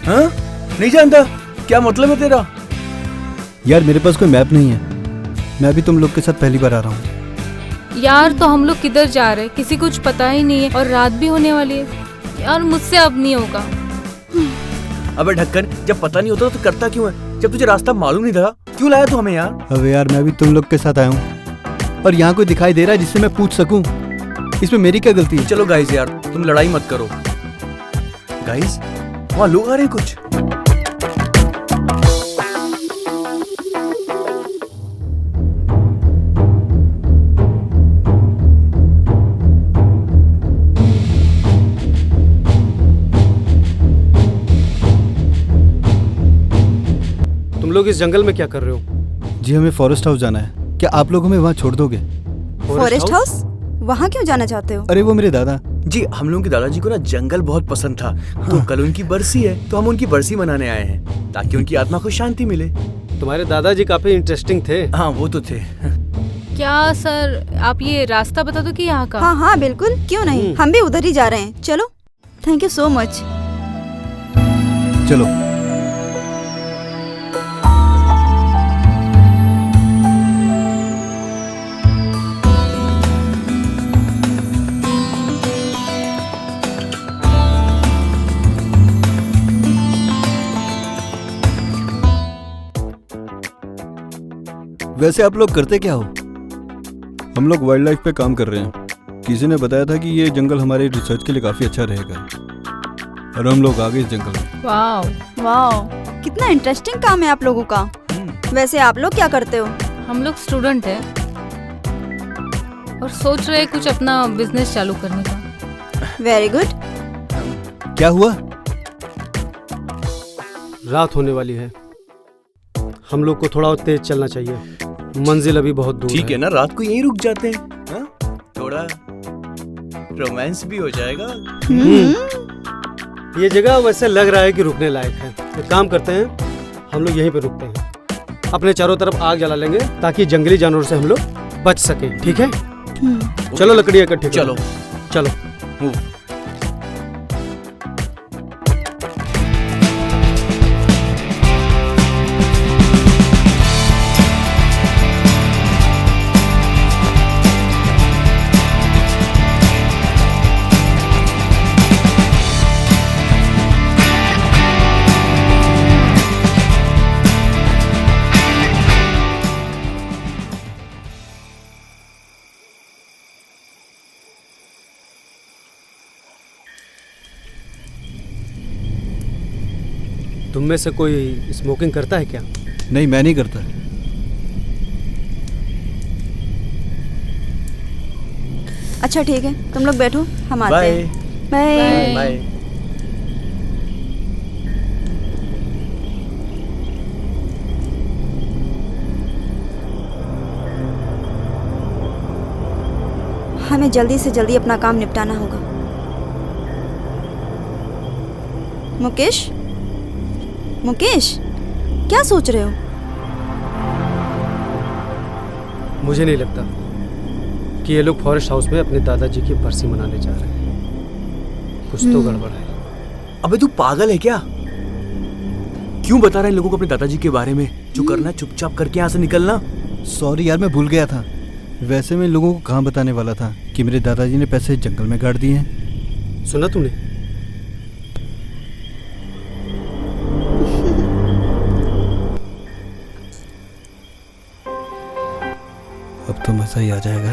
हाँ? नहीं जानता? क्या मतलब है तेरा? यार मेरे पास कोई मैप नहीं है, मैं अभी तुम लोग के साथ पहली बार आ रहा हूँ। यार तो हम लोग किधर जा रहे हैं? किसी कुछ पता ही नहीं है और रात भी होने वाली है। यार मुझसे अब नहीं होगा। अबे ढक्कन, जब पता नहीं होता तो करता क्यों है? जब तुझे रास्ता मालूम नहीं था क्यों लाया तू हमें यहाँ? अबे यार मैं भी तुम लोग के साथ आया हूँ और यहाँ कोई दिखाई दे रहा है जिससे मैं पूछ सकूं, इसमें मेरी क्या गलती है? चलो गाइस यार, तुम लड़ाई मत करो। गाइस वहाँ लोग आ रहे हैं कुछ। तुम लोग इस जंगल में क्या कर रहे हो? जी हमें फॉरेस्ट हाउस जाना है, क्या आप लोग हमें वहाँ छोड़ दोगे? Forest house? वहाँ क्यों जाना चाहते हो? अरे वो मेरे दादा। जी हम लोगों के दादाजी को ना जंगल बहुत पसंद था। तो कल उनकी बरसी है तो हम उनकी बरसी मनाने आए हैं ताकि उनकी आत्मा को शांति मिले। तुम्हारे दादाजी काफी इंटरेस्टिंग थे। हाँ वो तो थे। क्या सर आप ये रास्ता बता दो कि यहाँ का? हाँ हाँ बिल्कुल, क्यों नहीं, हम भी उधर ही जा रहे हैं। चलो, थैंक यू सो मच। चलो वैसे आप लोग करते क्या हो? हम लोग वाइल्ड लाइफ पे काम कर रहे हैं। किसी ने बताया था कि ये जंगल हमारे रिसर्च के लिए काफी अच्छा रहेगा और हम लोग आ गए इस जंगल में। वाह वाह, कितना इंटरेस्टिंग काम है आप लोगों का। वैसे आप लोग क्या करते हो? हम लोग स्टूडेंट हैं और सोच रहे हैं कुछ अपना बिजनेस चालू करने का। Very good. क्या हुआ? रात होने वाली है, हम लोग को थोड़ा और तेज चलना चाहिए, मंजिल अभी बहुत दूर ठीक है ना, रात को यहीं रुक जाते हैं। हाँ? थोड़ा रोमांस भी हो जाएगा। ये जगह वैसे लग रहा है कि रुकने लायक है। एक काम करते हैं, हम लोग यहीं पे रुकते हैं, अपने चारों तरफ आग जला लेंगे ताकि जंगली जानवरों से हम लोग बच सके। ठीक है? चलो लकड़ियाँ इकट्ठी करो। चलो चलो मूव। तुम में से कोई स्मोकिंग करता है क्या? नहीं, मैं नहीं करता। अच्छा ठीक है, तुम लोग बैठो, हम आते बाय हैं। बाय। बाय। हमें जल्दी से जल्दी अपना काम निपटाना होगा। मुकेश, मुकेश, क्या सोच रहे हो? मुझे नहीं लगता कि ये लोग फॉरेस्ट हाउस में अपने दादाजी की बरसी मनाने जा रहे हैं। कुछ तो गड़बड़ है। अबे तू पागल है क्या? क्यों बता रहा है इन लोगों को अपने दादाजी के बारे में? जो करना है चुपचाप करके यहाँ से निकलना। सॉरी यार, मैं भूल गया था। वैसे मैं लोगों को कहाँ बताने वाला था कि मेरे दादाजी ने पैसे जंगल में गाड़ दिए हैं। सुना तूने? अब तो मजा ही आ जाएगा।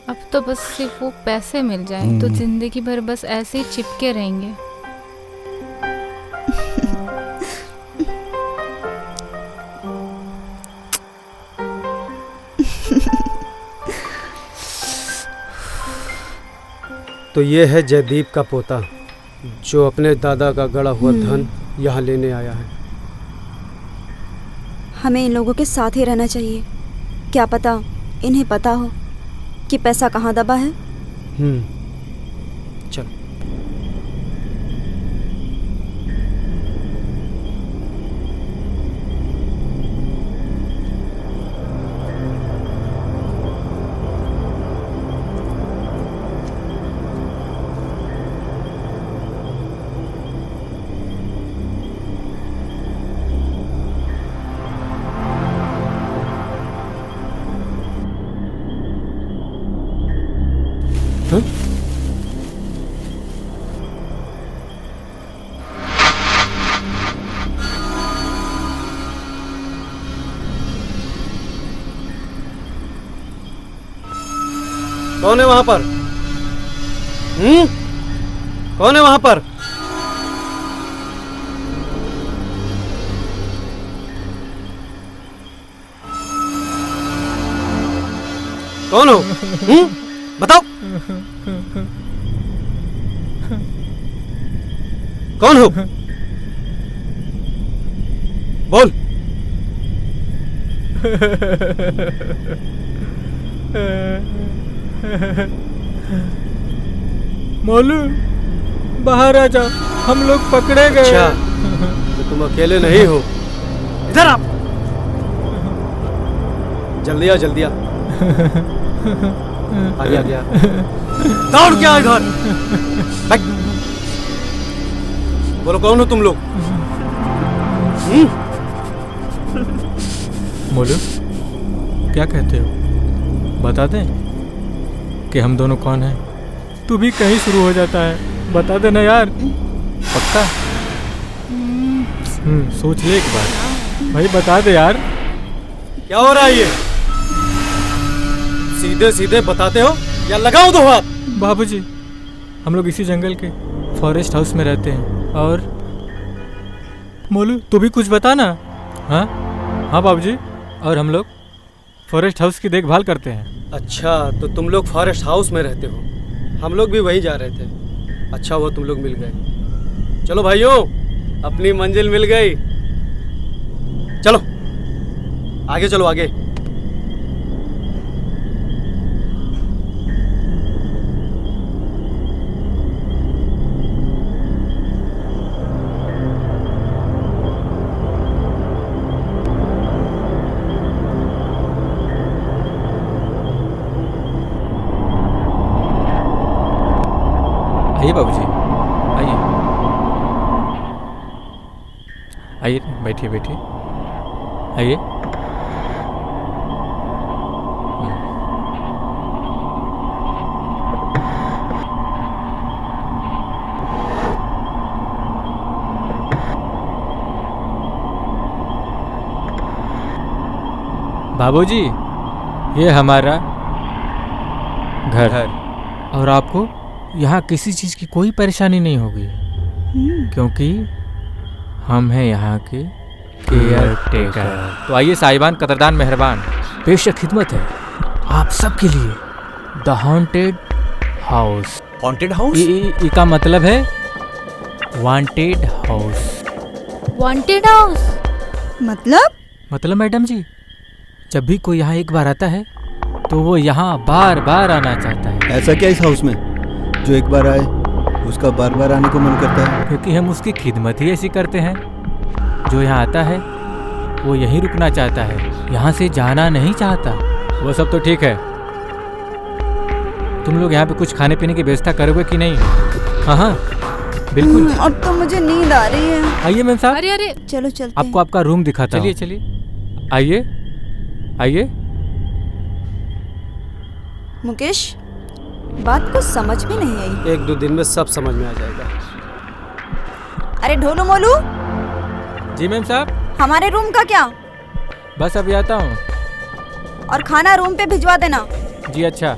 अब तो बस सिर्फ वो पैसे मिल जाए तो जिंदगी भर बस ऐसे ही चिपके रहेंगे। तो ये है जयदीप का पोता जो अपने दादा का गड़ा हुआ धन यहाँ लेने आया है। हमें इन लोगों के साथ ही रहना चाहिए। क्या पता इन्हें पता हो कि पैसा कहाँ दबा है। चल। कौन है वहां पर? कौन है वहां पर? कौन हो? बताओ, कौन हो? बोल। मोलू, बाहर आ जा, हम लोग पकड़े गए। अच्छा, तो तुम अकेले नहीं हो। इधर आप। जल्दी आ, जल्दी आ। आ गया। दौड़ के आ घर। बोलो कौन हो तुम लोग? मोलू, क्या कहते हो? बता दें कि हम दोनों कौन हैं? तू भी कहीं शुरू हो जाता है, बता देना यार। पक्का? सोच ले एक बार भाई, बता दे यार। क्या हो रहा है ये? सीधे सीधे बताते हो या लगाओ दो हाथ? बाबूजी, हम लोग इसी जंगल के फॉरेस्ट हाउस में रहते हैं। और मोलू, तू भी कुछ बता ना। हाँ बाबूजी, और हम लोग फॉरेस्ट हाउस की देखभाल करते हैं। अच्छा, तो तुम लोग फॉरेस्ट हाउस में रहते हो। हम लोग भी वहीं जा रहे थे। अच्छा हुआ तुम लोग मिल गए। चलो भाइयों, अपनी मंजिल मिल गई। चलो आगे, चलो आगे। आइए बाबूजी, आइए आइए, बैठिए बैठिए, आइए। बाबूजी, ये हमारा घर है और आपको यहाँ किसी चीज़ की कोई परेशानी नहीं होगी, क्योंकि हम हैं यहाँ के केयर टेकर। तो आइए साहिबान, कदरदान, मेहरबान, बेशक खिदमत है आप सबके लिए। The haunted house. Haunted house? इसका मतलब है वांटेड हाउस। वांटेड हाउस मतलब मैडम जी, जब भी कोई यहाँ एक बार आता है तो वो यहाँ बार बार आना चाहता है। ऐसा क्या इस हाउस में जो एक बार आए उसका बार बार आने को मन करता है? क्योंकि हम उसकी खिदमत ही ऐसी करते हैं। जो यहाँ आता है वो यहीं रुकना चाहता है, यहाँ से जाना नहीं चाहता। वो सब तो ठीक है, तुम लोग यहाँ पे कुछ खाने पीने की व्यवस्था करोगे कि नहीं? हाँ हाँ बिल्कुल। अब तो मुझे नींद आ रही है। आइए मैम साहब, अरे अरे चलो चलते आपको आपका रूम दिखाता हूँ। चलिए आइए आइए। मुकेश, बात कुछ समझ में नहीं आई। 1-2 दिन में सब समझ में आ जाएगा। अरे ढोलू मोलू, जी मैम साहब, हमारे रूम का क्या? बस अभी आता हूँ। और खाना रूम पे भिजवा देना। जी अच्छा।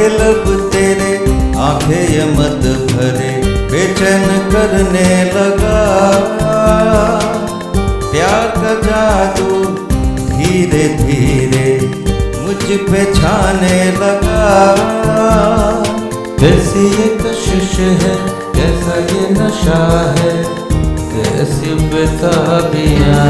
लब तेरे आंखें ये मत भरे बेचैन करने लगा, प्यार का जादू धीरे धीरे मुझ पे छाने लगा। कैसी ये कशिश है, कैसा ये नशा है, कैसी बेताबियां।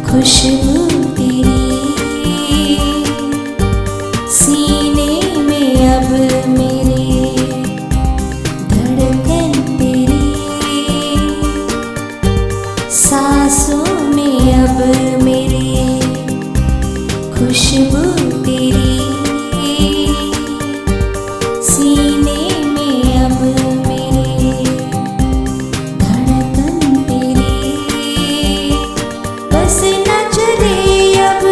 खुशबू तेरी सीने में अब मेरे, धड़कन तेरी सांसों में अब मेरे, खुशबू तेरी सीने में अब मेरे, धड़कन तेरी बस न चले अब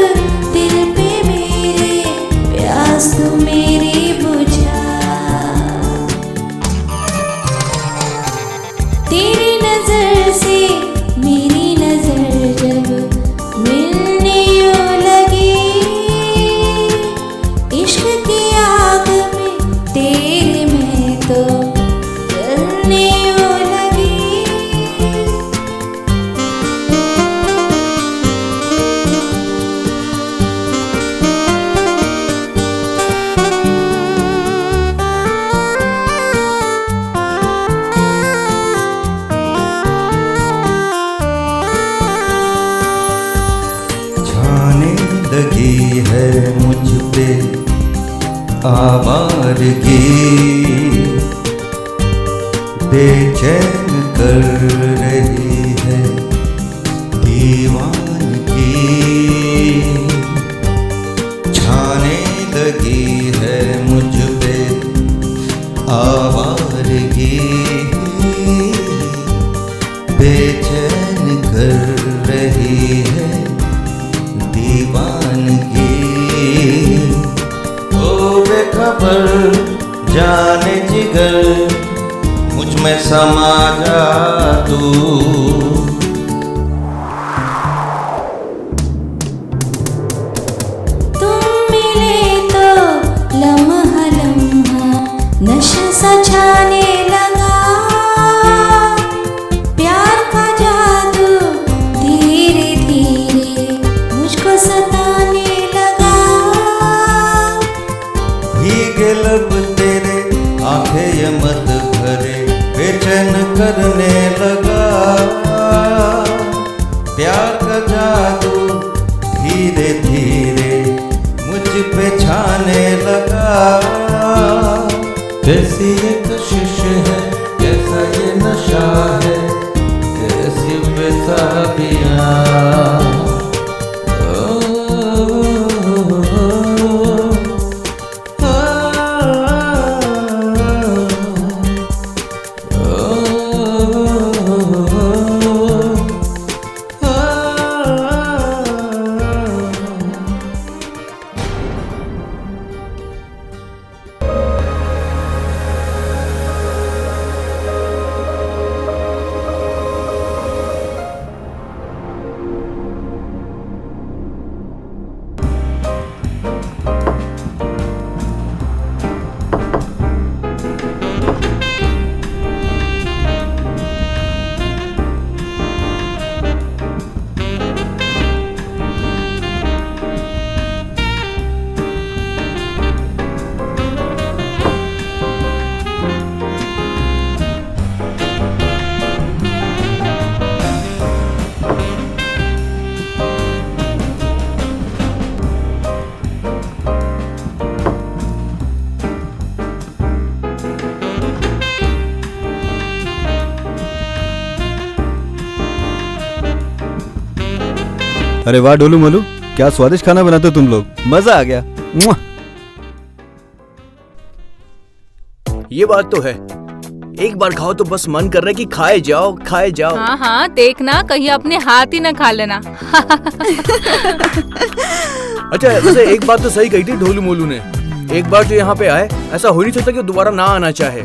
दिल पे मेरे, प्यास तू मेरी बुझा। तेरी नजर से मेरी नजर जब मिलने यूं लगी, मुझ पे आवारगी, बेचैन कर रही है दीवानगी, छाने लगी है मुझ पे आवारगी, बेचैन कर रही है दीवानगी। ओ बेखबर जाने जिगर, मुझ में समा जा तू। तुम मिले तो लम्हा लम्हा नशा सा छाने लगा, प्यार का जादू धीरे धीरे मुझको सताने लगा। भीगे लब तेरे आंखें ये मत भरे, बेचैन करने लगा, प्यार का जादू धीरे धीरे मुझ पे छाने लगा। कैसी ये कशिश है, कैसा ये नशा है, कैसी बेताबियां। अरे वाह डोलू मोलू, क्या स्वादिष्ट खाना बनाते हो तुम लोग, मजा आ गया। मुआ। ये बात तो है, एक बार खाओ तो बस मन कर रहा है कि खाए जाओ खाए जाओ। हाँ हाँ, देखना कहीं अपने हाथ ही ना खा लेना। अच्छा वैसे एक बात तो सही कही थी ढोलू मोलू ने, एक बार जो यहाँ पे आए ऐसा हो नहीं सकता कि दोबारा ना आना चाहे।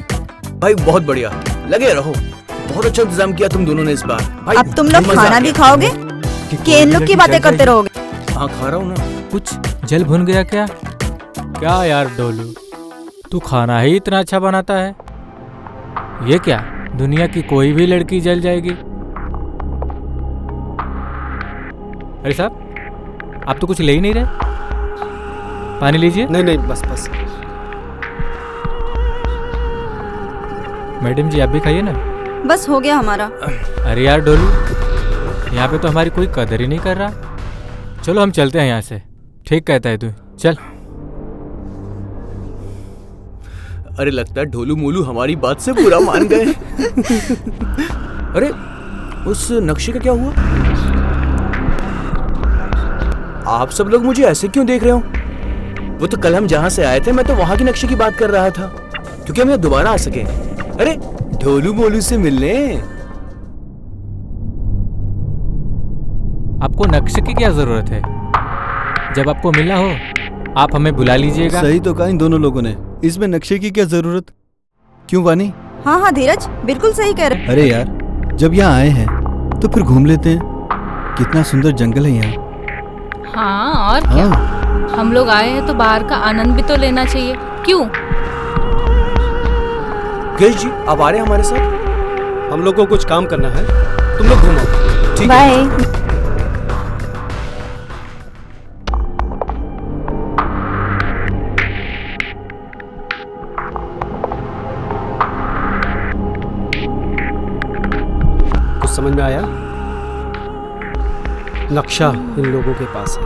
भाई बहुत बढ़िया, लगे रहो, बहुत अच्छा इंतजाम किया तुम दोनों ने इस बार। भाई अब तुम लोग मजा आ खाना गया। भी खाओगे कि इन लोग की बातें करते रहोगे? हाँ खा रहा हूँ ना। कुछ जल भुन गया क्या? क्या यार डोलू, तू खाना ही इतना अच्छा बनाता है, ये क्या दुनिया की कोई भी लड़की जल जाएगी? अरे साहब आप तो कुछ ले ही नहीं रहे, पानी लीजिए। नहीं नहीं बस बस। मैडम जी आप भी खाइए ना। बस हो गया हमारा। अरे यार डोलू, यहाँ पे तो हमारी कोई कदर ही नहीं कर रहा। चलो हम चलते हैं यहाँ से। ठीक कहता है तू, चल। अरे लगता है ढोलू मोलू हमारी बात से पूरा मान गए। अरे उस नक्शे का क्या हुआ? आप सब लोग मुझे ऐसे क्यों देख रहे हो? वो तो कल हम जहाँ से आए थे मैं तो वहाँ के नक्शे की बात कर रहा था, क्योंकि हम यहाँ दोबारा आ सके। अरे ढोलू मोलू से मिलने। आपको नक्शे की क्या जरूरत है? जब आपको मिलना हो आप हमें बुला लीजिएगा। सही तो कहा इन दोनों लोगों ने, इसमें नक्शे की क्या जरूरत? क्यों वानी? हाँ हाँ धीरज, बिल्कुल सही कह रहे। अरे यार जब यहाँ आए हैं तो फिर घूम लेते हैं, कितना सुंदर जंगल है यहाँ। हाँ और क्या, हम लोग आए हैं तो बाहर का आनंद भी तो लेना चाहिए, क्यों? गेश जी आप आ रहे हैं हमारे साथ? हम लोग को कुछ काम करना है, तुम लोग घूमो। ठीक है। बाय। कुछ समझ में आया? नक्शा इन लोगों के पास है,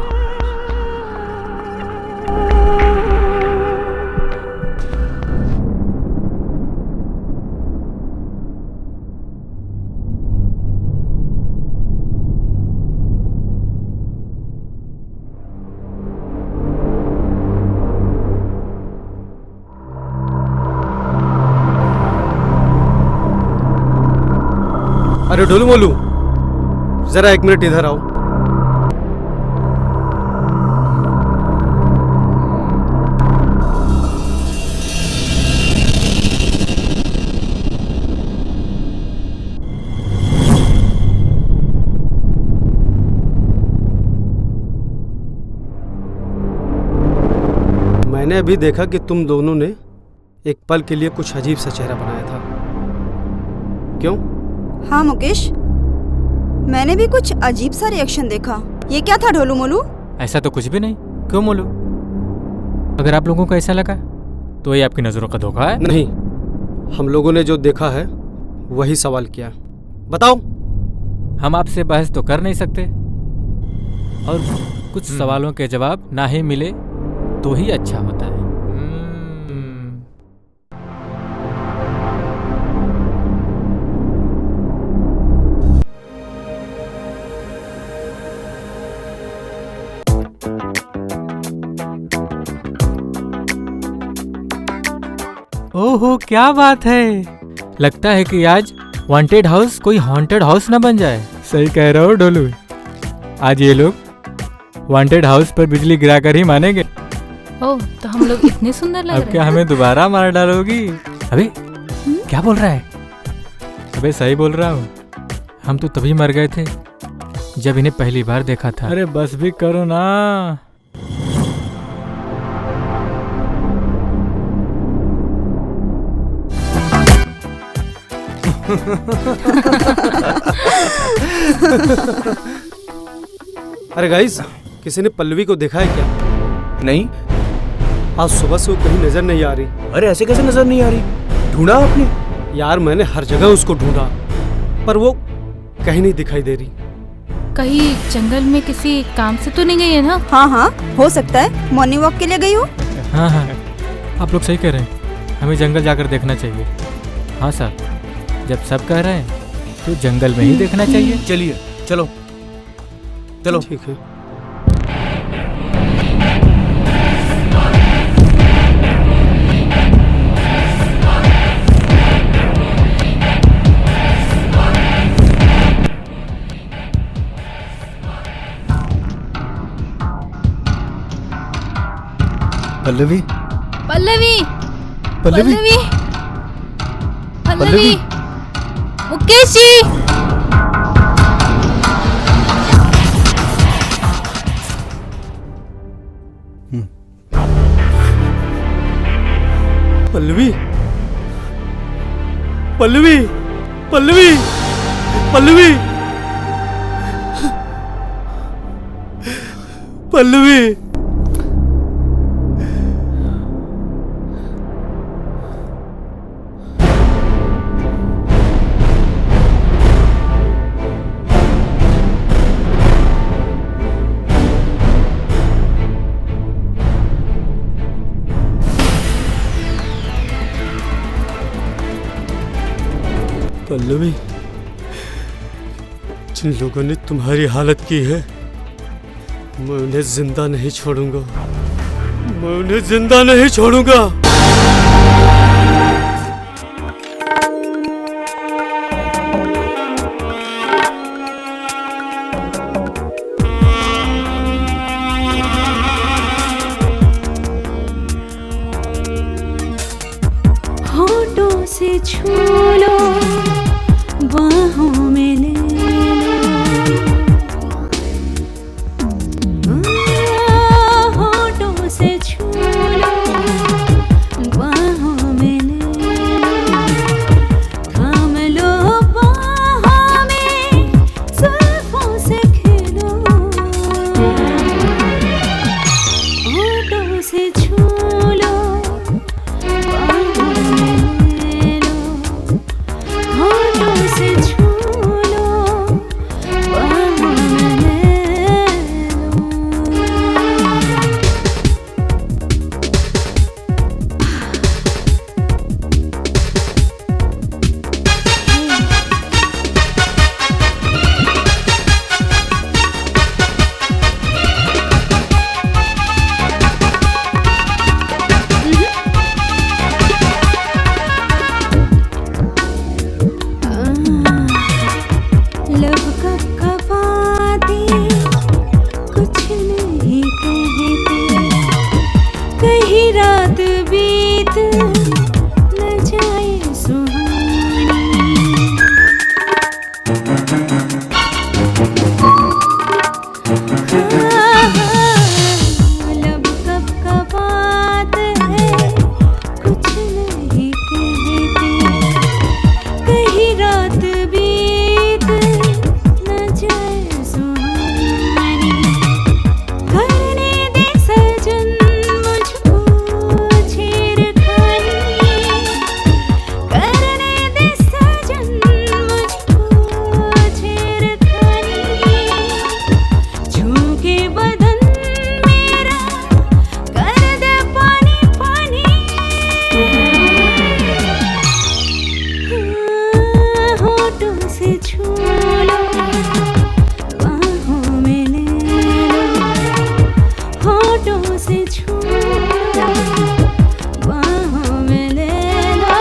अरे ढोलू मोलू, जरा 1 मिनट इधर आओ। मैंने अभी देखा कि तुम दोनों ने एक पल के लिए कुछ अजीब सा चेहरा बनाया था। क्यों? हाँ मुकेश, मैंने भी कुछ अजीब सा रिएक्शन देखा। ये क्या था ढोलू मोलू? ऐसा तो कुछ भी नहीं। क्यों मोलू? अगर आप लोगों को ऐसा लगा तो ये आपकी नजरों का धोखा है। नहीं, हम लोगों ने जो देखा है वही सवाल किया। बताओ। हम आपसे बहस तो कर नहीं सकते, और कुछ सवालों के जवाब ना ही मिले तो ही अच्छा होता है। ओहो, क्या बात है। लगता है कि आज वांटेड हाउस कोई हॉन्टेड हाउस ना बन जाए। सही कह रहे हो डोलू, आज ये लोग वांटेड हाउस पर बिजली गिराकर ही मानेंगे। ओह, तो हम लोग इतने सुंदर लग रहे हैं। अब क्या हमें दोबारा मार डालोगी? अबे क्या बोल रहा है? अबे सही बोल रहा हूँ। हम तो तभी मर गए थे जब इन्हें पहली बार देखा था। अरे बस भी करो ना। अरे गाइस, किसी ने पल्लवी को देखा है क्या? नहीं। आज सुबह से वो कहीं नजर नहीं आ रही। अरे ऐसे कैसे नजर नहीं आ रही? ढूंढा आपने? यार मैंने हर जगह उसको ढूंढा, पर वो कहीं नहीं दिखाई दे रही। कहीं जंगल में किसी काम से तो नहीं गई है ना? हाँ हाँ, हो सकता है मॉर्निंग वॉक के लिए गई हो। हाँ हाँ, आप लोग सही कह रहे हैं। हमें जंगल जाकर देखना चाहिए। हाँ साहब, जब सब कह रहे हैं तो जंगल में ही देखना चाहिए। चलिए, चलो चलो। ठीक है। पल्लवी, पल्लवी, पल्लवी, पल्लवी, पल्लवी, मुकेश जी। पल्लवी, पल्लवी, पल्लवी, पल्लवी, पल्लवी। पल्लवी, जिन लोगों ने तुम्हारी हालत की है, मैं उन्हें जिंदा नहीं छोड़ूंगा। मैं उन्हें जिंदा नहीं छोड़ूंगा। होठों से छू लो, बाहों में ले लो, होठों से छू लो, बाहों में ले लो, थाम लो बाहों में, जुल्फों से खेलो, होठों से छू लो, बाहों में ले लो, होठों से छू लो, बाहों में ले लो। से छूना बाहों में लेना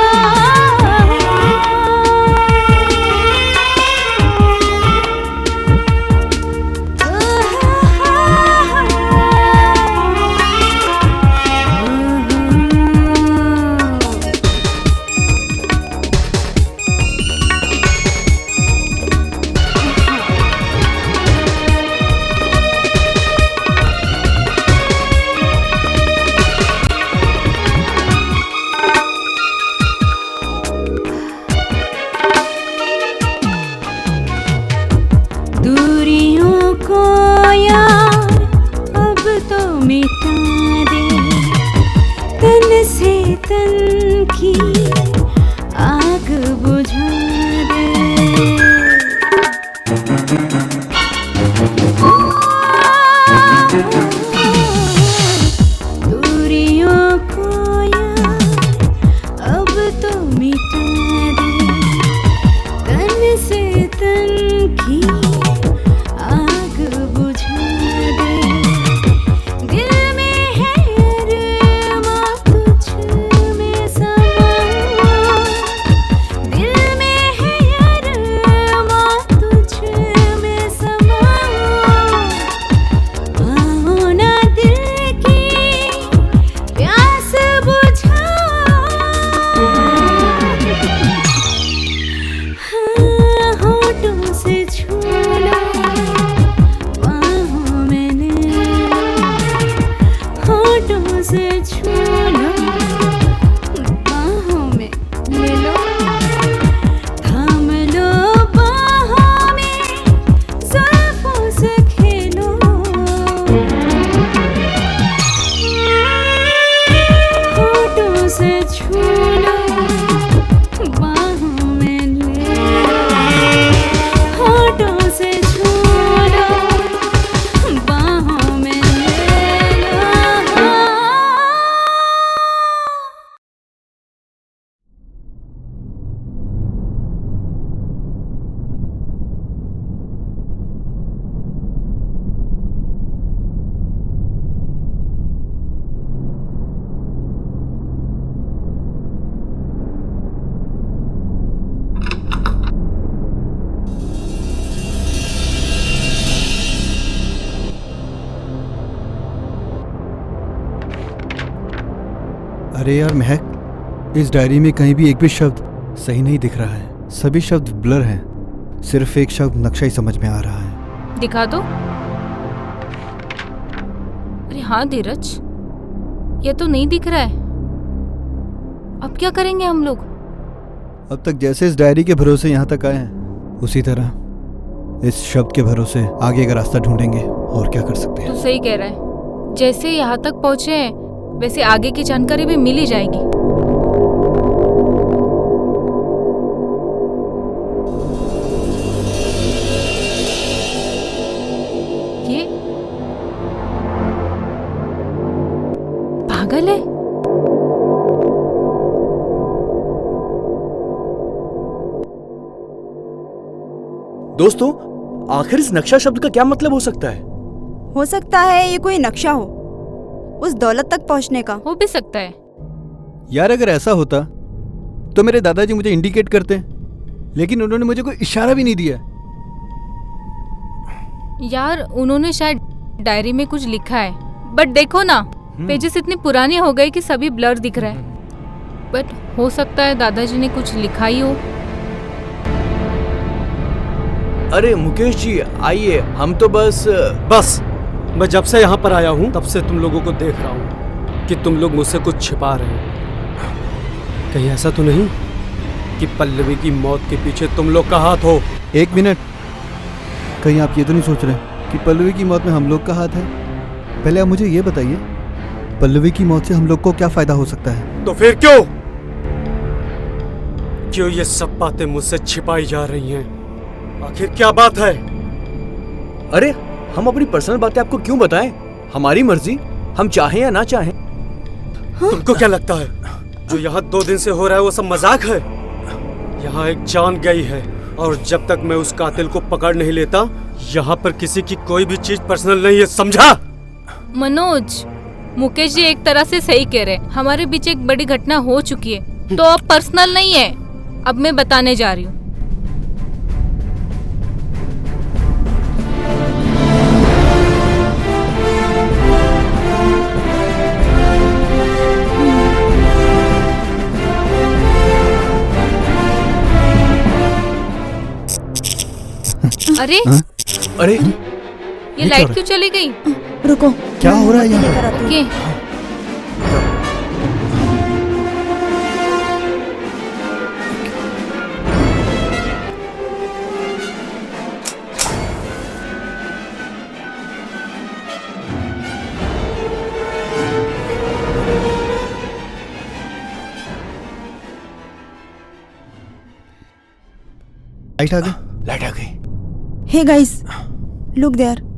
दूरियों को यार अब तो मिटा दे तन से तन की आग बुझा दे दूरियों को यार अब तो मिटा दे तन से तन की आग बुझा दे दिल में है अरमां तुझ में समा दिल में है अरमां तुझ में समा आओ ना दिल की प्यास बुझा हाँ, होठों से छू लो बाहों में लेना होठों से छू लो बाहों में ले लो थाम लो बाहों में जुल्फों से खेलो होठों से छू लो बाहों में ले लो होठों से छू लो बाहों में ले लो अरे यार महक, इस डायरी में कहीं भी एक भी शब्द सही नहीं दिख रहा है। सभी शब्द ब्लर हैं। सिर्फ एक शब्द नक्शा ही समझ में आ रहा है। दिखा दो। अरे हाँ धीरज, ये तो नहीं दिख रहा है। अब क्या करेंगे हम लोग? अब तक जैसे इस डायरी के भरोसे यहाँ तक आए हैं, उसी तरह इस शब्द के भरोसे आगे का रास्ता ढूंढेंगे। और क्या कर सकते हैं? तू सही कह रहा है। जैसे यहाँ तक पहुँचे हैं वैसे आगे की जानकारी भी मिल ही जाएगी। ये पागल है। दोस्तों, आखिर इस नक्शा शब्द का क्या मतलब हो सकता है? हो सकता है ये कोई नक्शा हो उस दौलत तक पहुंचने का। हो भी सकता है। यार अगर ऐसा होता तो मेरे दादाजी मुझे इंडिकेट करते, लेकिन उन्होंने मुझे कोई इशारा भी नहीं दिया। यार उन्होंने शायद डायरी में कुछ लिखा है, बट देखो ना पेजेस इतने पुराने हो गए कि सभी ब्लर दिख रहा है। बट हो सकता है दादाजी ने कुछ लिखा ही हो। अरे मुकेश जी आइए, हम तो बस मैं जब से यहाँ पर आया हूँ तब से तुम लोगों को देख रहा हूँ कि तुम लोग मुझसे कुछ छिपा रहे हो। कहीं ऐसा तो नहीं कि पल्लवी की मौत के पीछे तुम लोग का हाथ हो? एक मिनट, कहीं आप ये तो नहीं सोच रहे कि पल्लवी की मौत में हम लोग का हाथ है? पहले आप मुझे ये बताइए, पल्लवी की मौत से हम लोग को क्या फायदा हो सकता है? तो फिर क्यों ये सब बातें मुझसे छिपाई जा रही हैं? आखिर क्या बात है? अरे हम अपनी पर्सनल बातें आपको क्यों बताएं? हमारी मर्जी, हम चाहें या ना चाहें। तुमको क्या लगता है जो यहाँ 2 दिन से हो रहा है वो सब मजाक है? यहाँ एक जान गई है और जब तक मैं उस कातिल को पकड़ नहीं लेता यहाँ पर किसी की कोई भी चीज पर्सनल नहीं है, समझा? मनोज, मुकेश जी एक तरह से सही कह रहे हैं। हमारे बीच एक बड़ी घटना हो चुकी है, तो अब पर्सनल नहीं है। अब मैं बताने जा रही हूँ। अरे अरे ये लाइट क्यों चली गई? रुको, क्या हो रहा है यहाँ लेकर आती हूँ। ओके, लाइट आ गई। लाइट आ गई। Hey guys, look there.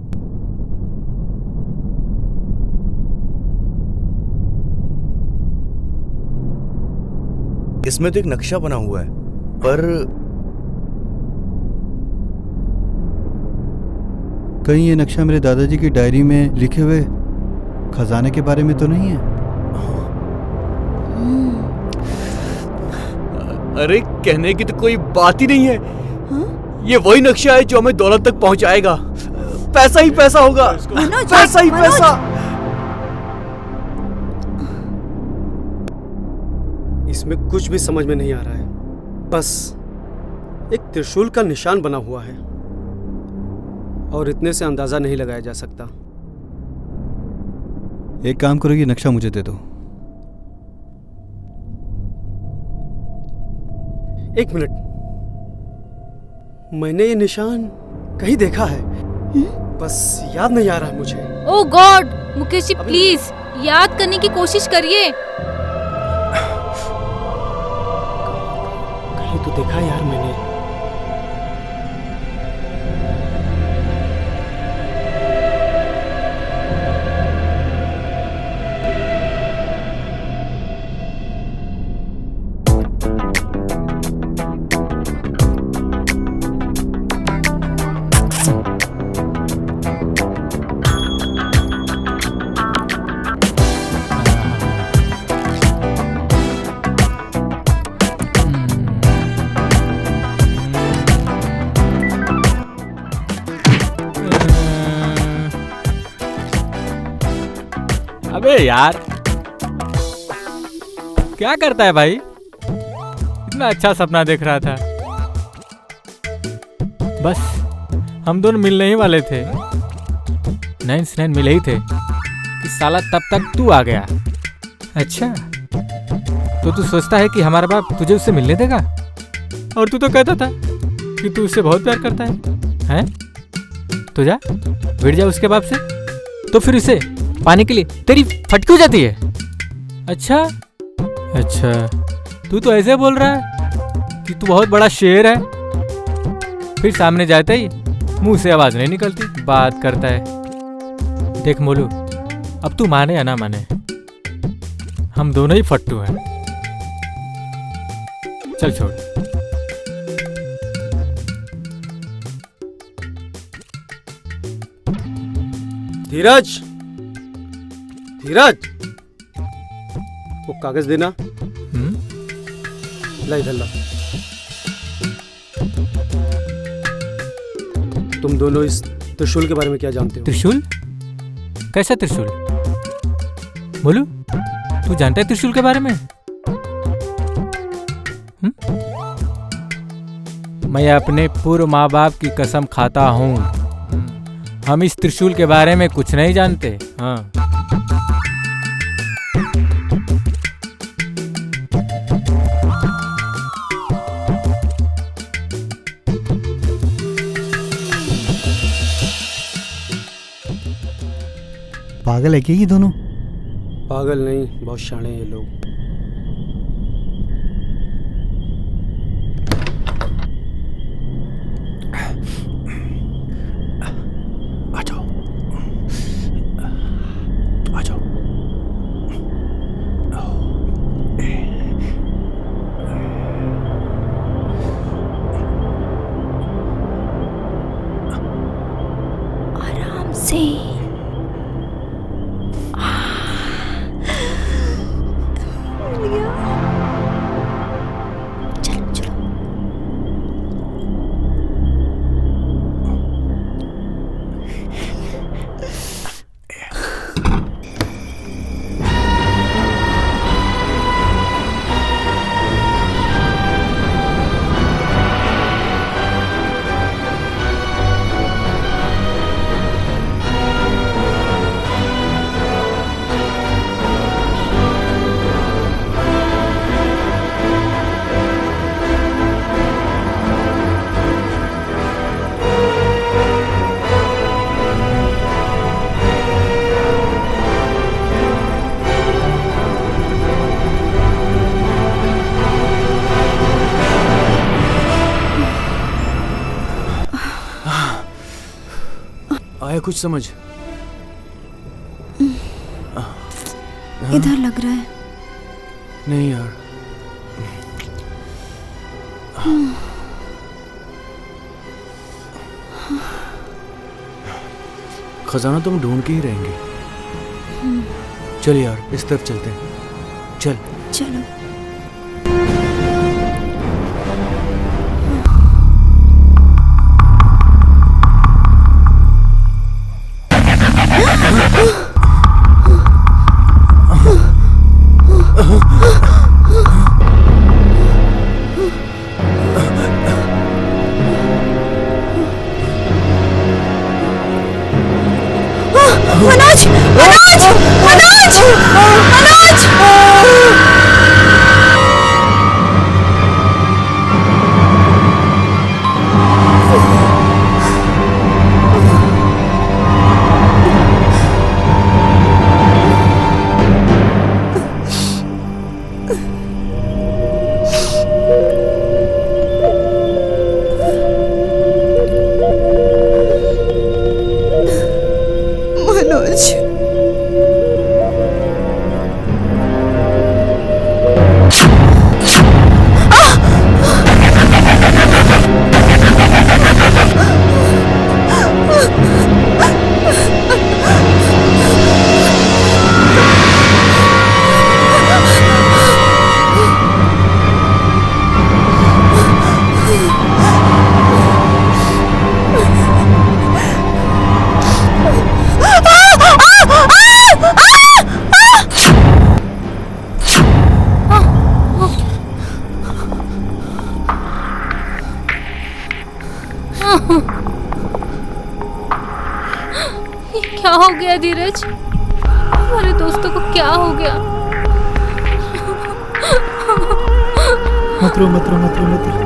इसमें तो एक नक्शा बना हुआ है, पर कहीं ये नक्शा मेरे दादाजी की डायरी में लिखे हुए खजाने के बारे में तो नहीं है? अरे कहने की तो कोई बात ही नहीं है। ये वही नक्शा है जो हमें दौलत तक पहुंचाएगा। पैसा ही पैसा होगा, पैसा ही पैसा। इसमें कुछ भी समझ में नहीं आ रहा है। बस एक त्रिशूल का निशान बना हुआ है और इतने से अंदाजा नहीं लगाया जा सकता। एक काम करो, ये नक्शा मुझे दे दो। एक मिनट, मैंने ये निशान कहीं देखा है, बस याद नहीं आ रहा है मुझे। ओह गॉड, मुकेश जी प्लीज याद करने की कोशिश करिए। कहीं तो देखा है यार मैंने। अबे यार क्या करता है भाई? इतना अच्छा सपना देख रहा था। बस हम दोनों मिलने ही वाले थे। नैन से नैन मिले ही थे कि साला तब तक तू आ गया। अच्छा तो तू सोचता है कि हमारा बाप तुझे उससे मिलने देगा? और तू तो कहता था कि तू उससे बहुत प्यार करता है, हैं? तो जा भिड़ जा उसके बाप से, तो फिर उसे पाने के लिए तेरी फटकी हो जाती है। अच्छा अच्छा, तू तो ऐसे बोल रहा है कि तू बहुत बड़ा शेर है, फिर सामने जाते ही मुंह से आवाज नहीं निकलती, बात करता है। देख मोलू, अब तू माने या ना माने, हम दोनों ही फट्टू हैं। चल छोड़। धीरज, धीरज, वो कागज देना। ला इधर ला। तुम दोनों इस त्रिशूल के बारे में क्या जानते हो? त्रिशूल? कैसा त्रिशूल? बोलू, तू जानता है त्रिशूल के बारे में? मैं अपने पूर्व माँ बाप की कसम खाता हूँ, हम इस त्रिशूल के बारे में कुछ नहीं जानते। हाँ पागल है क्या ये दोनों? पागल नहीं, बहुत शाणे हैं ये लोग। आराम से। कुछ समझ? इधर लग रहा है। नहीं यार। खजाना तो हम ढूंढ के ही रहेंगे। चल यार, इस तरफ चलते हैं। चल चलो। मनोज! मनोज! मनोज! मनोज! क्या हो गया धीरज? हमारे दोस्तों को क्या हो गया? मत रो मत रो मत रो मत रो।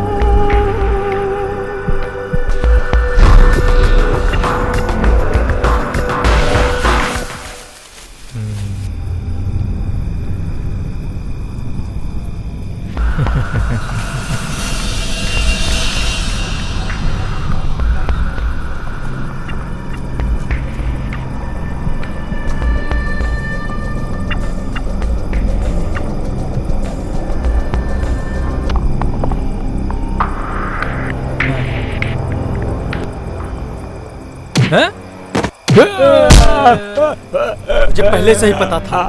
मुझे पहले से ही पता था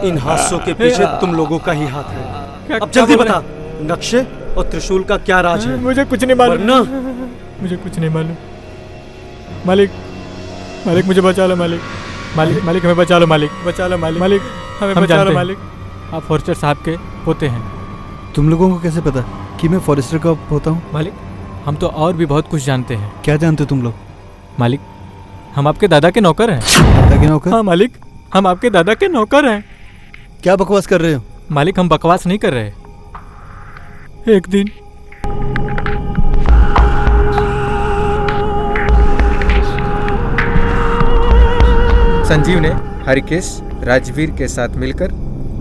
इन हादसों के पीछे तुम लोगों का ही हाथ है। अब जल्दी बता, नक्शे और त्रिशूल का क्या राज है? मुझे कुछ नहीं मालूम। वरना मुझे कुछ नहीं मालूम। मालिक, मालिक मुझे बचा लो मालिक। मालिक, मालिक हमें बचा लो मालिक। बचा लो मालिक। मालिक हमें बचा लो मालिक। आप फॉरेस्टर साहब के पोते हैं। तुम लोगों को कैसे पता कि मैं फॉरेस्टर का पोता हूँ? मालिक, हम तो और भी बहुत कुछ जानते हैं। क्या जानते हो तुम लोग? मालिक, हम आपके दादा के नौकर हैं। दादा के नौकर? हाँ मालिक, हम आपके दादा के नौकर हैं। क्या बकवास कर रहे हो? मालिक, हम बकवास नहीं कर रहे। एक दिन संजीव ने हरिकेश राजवीर के साथ मिलकर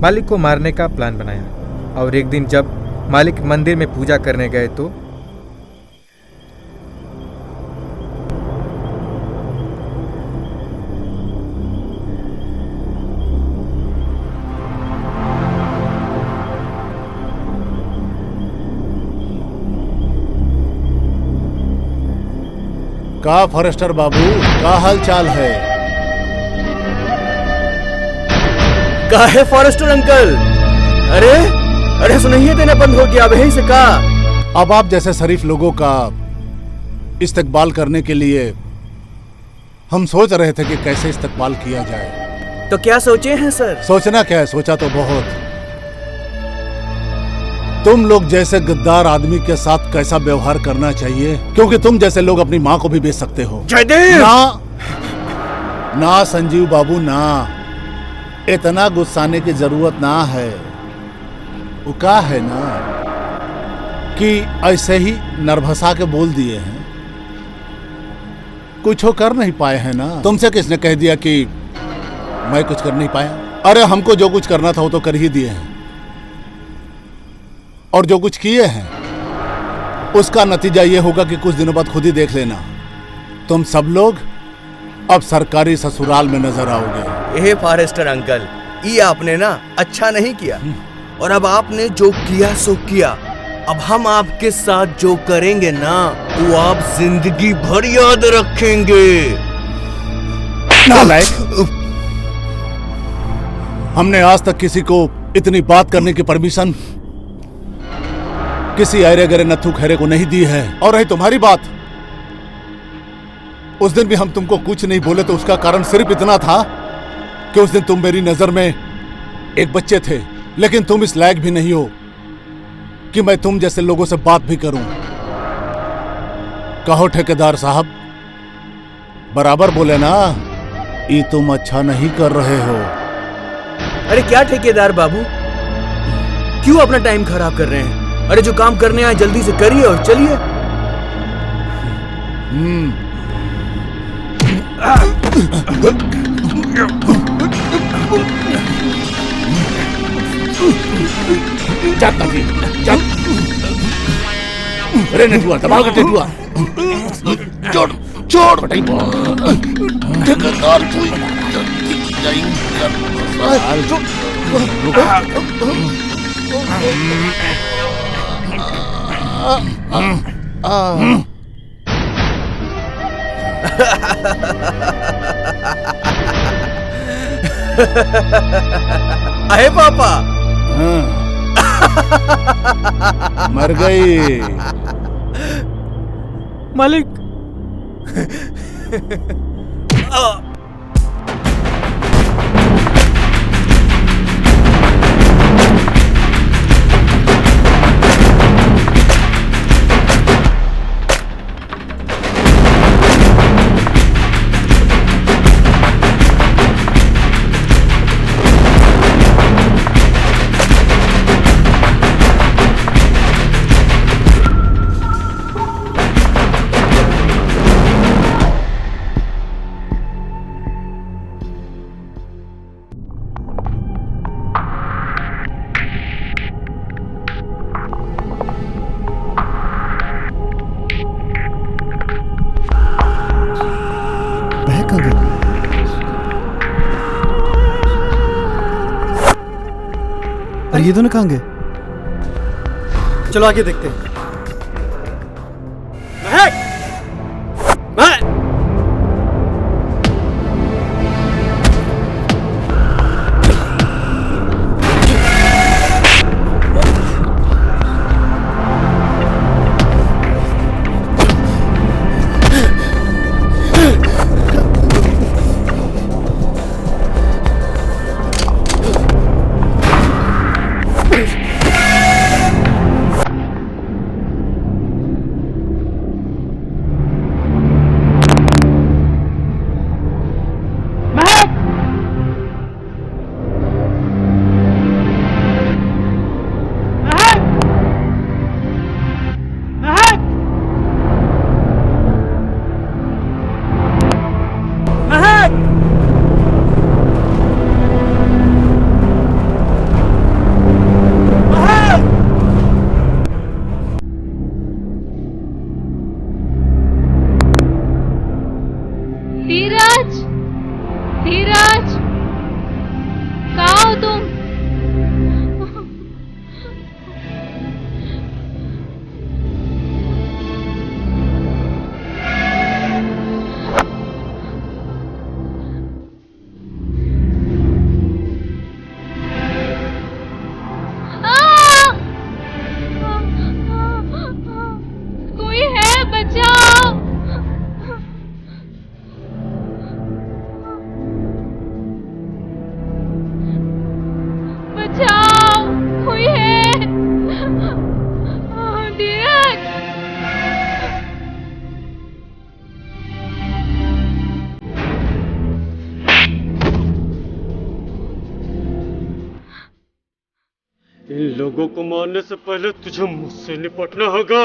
मालिक को मारने का प्लान बनाया और एक दिन जब मालिक मंदिर में पूजा करने गए तो का फॉरेस्टर बाबू, का हाल चाल है? का है फॉरेस्टर अंकल? अरे अरे सुनिए, देना बंद हो गया अब यहीं से का। अब आप जैसे शरीफ लोगों का इस्तकबाल करने के लिए हम सोच रहे थे कि कैसे इस्तकबाल किया जाए। तो क्या सोचे हैं सर? सोचना क्या है, सोचा तो बहुत। तुम लोग जैसे गद्दार आदमी के साथ कैसा व्यवहार करना चाहिए, क्योंकि तुम जैसे लोग अपनी माँ को भी बेच सकते हो। जयदेव! ना संजीव बाबू ना, इतना गुस्साने की जरूरत ना है। वो क्या है ना कि ऐसे ही नरभसा के बोल दिए हैं, कुछ हो कर नहीं पाए हैं ना। तुमसे किसने कह दिया कि मैं कुछ कर नहीं पाया? अरे हमको जो कुछ करना था वो तो कर ही दिए हैं, और जो कुछ किए हैं उसका नतीजा ये होगा कि कुछ दिनों बाद खुद ही देख लेना। तुम सब लोग अब सरकारी ससुराल में नजर आओगे। हे फॉरेस्टर अंकल, ये आपने ना अच्छा नहीं किया, और अब आपने जो किया सो किया। अब हम आपके साथ जो करेंगे ना, वो आप जिंदगी भर याद रखेंगे। नालायक, हमने आज तक किसी को इतनी बात करने की परमिशन किसी अरे गरे नथु खैरे को नहीं दी है। और रही तुम्हारी बात, उस दिन भी हम तुमको कुछ नहीं बोले तो उसका कारण सिर्फ इतना था कि उस दिन तुम मेरी नजर में एक बच्चे थे, लेकिन तुम इस लायक भी नहीं हो कि मैं तुम जैसे लोगों से बात भी करूं। कहो ठेकेदार साहब, बराबर बोले ना, ये तुम अच्छा नहीं कर रहे हो। अरे क्या ठेकेदार बाबू, क्यों अपना टाइम खराब कर रहे हैं? अरे जो काम करने आए जल्दी से करिए और चलिए। अरे नेटुआ, दबाओ के नेटुआ, छोड़ छोड़ ठेकेदार अरे पापा, मर गई मालिक। और ये दोनों कहाँ गए? चलो आगे देखते हैं। महक! महक! धीरज, धीरज, कहाँ हो तुम? कोई है, बचाओ। बचाओ, कोई है। धीरज, इन लोगों को मारने से पहले तुझे मुझसे निपटना होगा।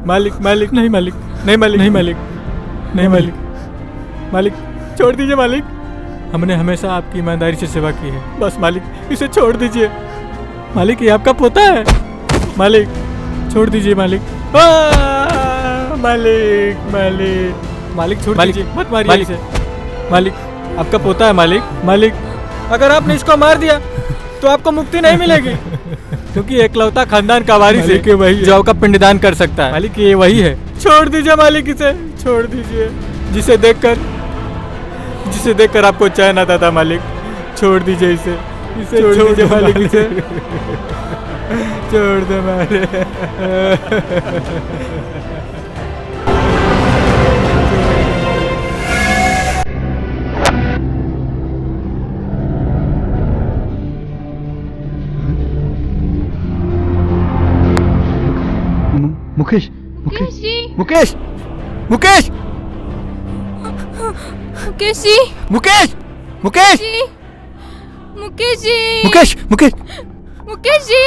मालिक मालिक नहीं मालिक नहीं मालिक नहीं मालिक नहीं मालिक मालिक छोड़ दीजिए मालिक। हमने हमेशा आपकी ईमानदारी से सेवा की है, बस मालिक इसे छोड़ दीजिए। मालिक ये आपका पोता है, मालिक छोड़ दीजिए मालिक। मालिक मालिक मालिक छोड़ दीजिए, मत मारिए इसे। मालिक आपका पोता है मालिक। मालिक अगर आपने इसको मार दिया तो आपको मुक्ति नहीं मिलेगी, क्योंकि एकलौता खानदान का वारिस है कि वही जो आपका पिंडदान कर सकता है। मालिक ये वही है। छोड़ दीजिए मालिक, इसे छोड़ दीजिए, जिसे देखकर आपको चैन आता था मालिक। छोड़ दीजिए इसे छोड़ दीजिए मालिक, इसे छोड़ दे मालिक। मुकेश मुकेश जी, मुकेश मुकेश मुकेश जी, मुकेश मुकेश जी, मुकेश जी, मुकेश मुकेश मुकेश जी।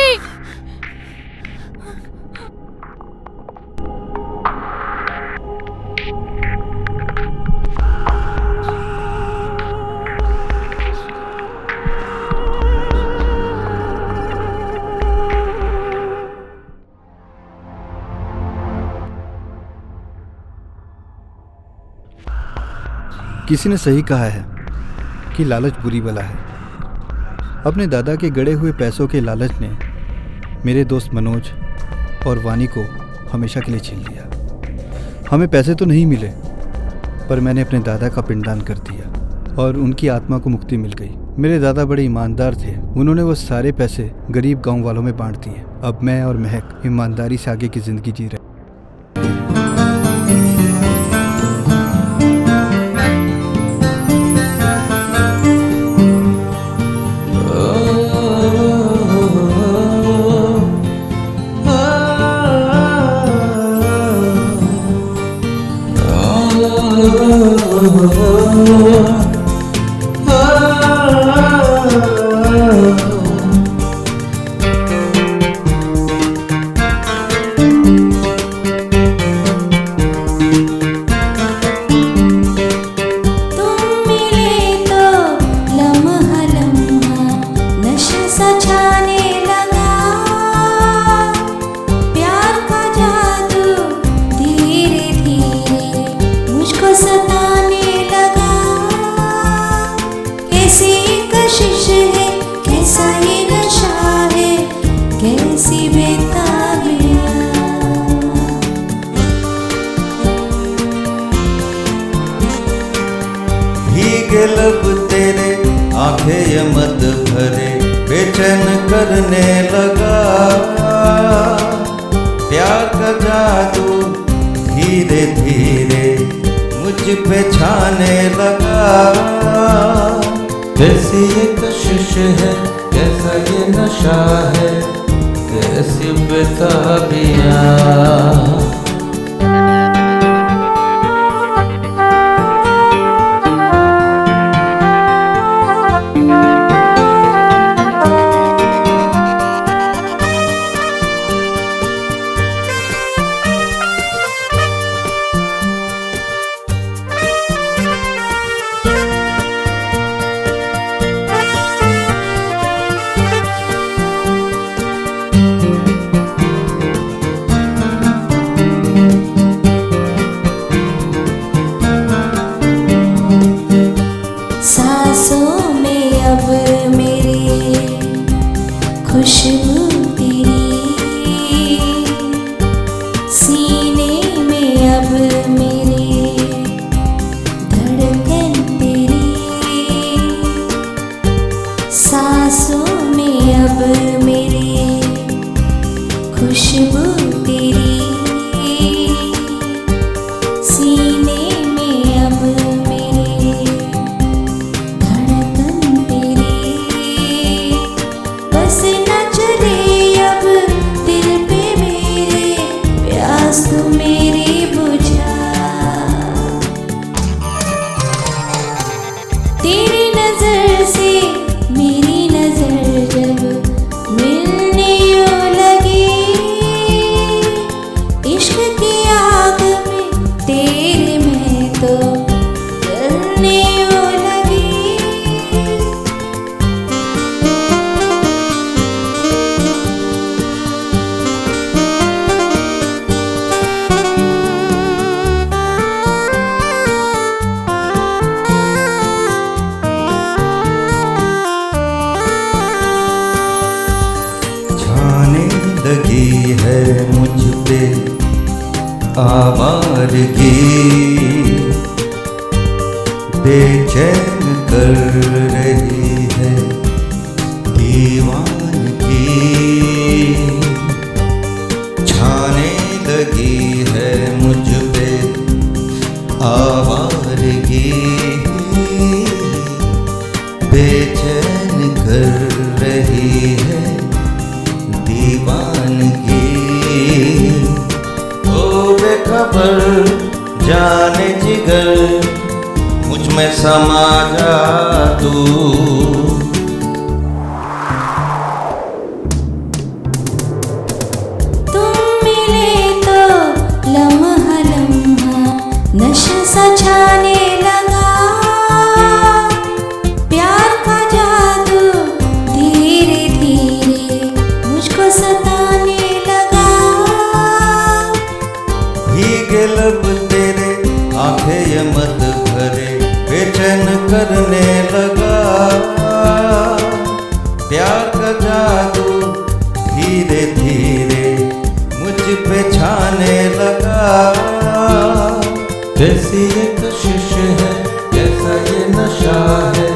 किसी ने सही कहा है कि लालच बुरी बला है। अपने दादा के गड़े हुए पैसों के लालच ने मेरे दोस्त मनोज और वानी को हमेशा के लिए छीन लिया। हमें पैसे तो नहीं मिले, पर मैंने अपने दादा का पिंडदान कर दिया और उनकी आत्मा को मुक्ति मिल गई। मेरे दादा बड़े ईमानदार थे, उन्होंने वो सारे पैसे गरीब गांव वालों में बांट दिए। अब मैं और महक ईमानदारी से आगे की जिंदगी जी रहे। भीगे लब तेरे आंखें ये मत भरे बेचैन करने लगा। प्यार का जादू धीरे धीरे मुझ पे छाने लगा। कैसी ये कशिश है, कैसा ये नशा है, कैसी बेताबियां। तो जलने वो लगी। छाने लगी है मुझ पे आवारगी, बेचैन कर रही है दीवानगी। छाने लगी है मुझ पे आवारगी, बेचैन कर रही है दीवानगी। ओ बेखबर जाने जिगर, मुझ में समा जा तू। तुम मिले तो लम्हा लम्हा नशा सा छाने लगा। प्यार का जादू धीरे धीरे मुझको सताने लगा। भीगे लब तेरे आंखें ये मत भरे, बेचैन करने लगा। प्यार का जादू धीरे धीरे मुझ पे छाने लगा। कैसी ये कशिश है, कैसा ये नशा है,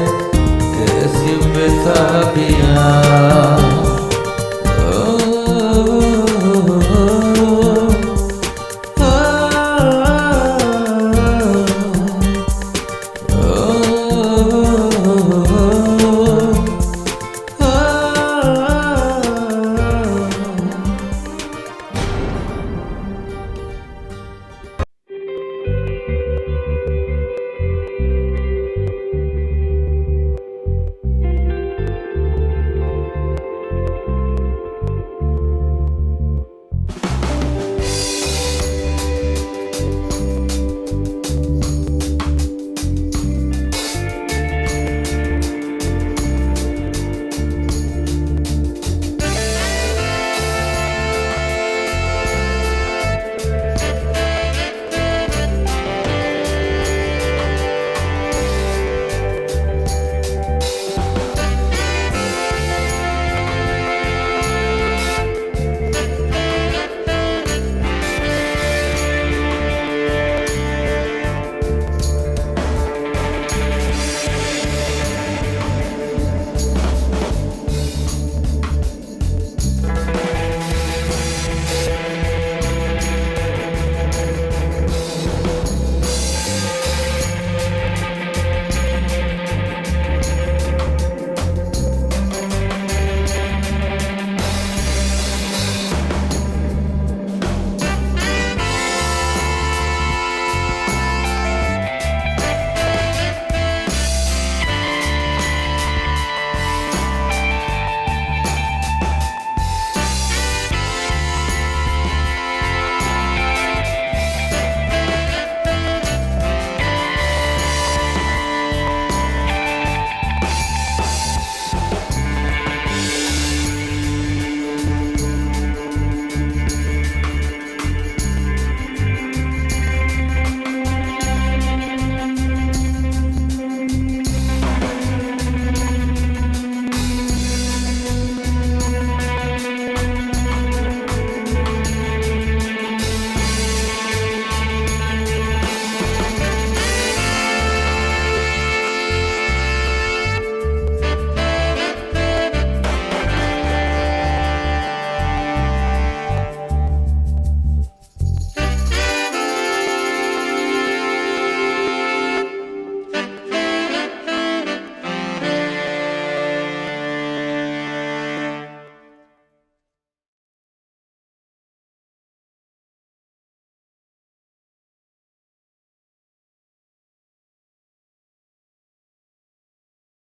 कैसी बेताबियां।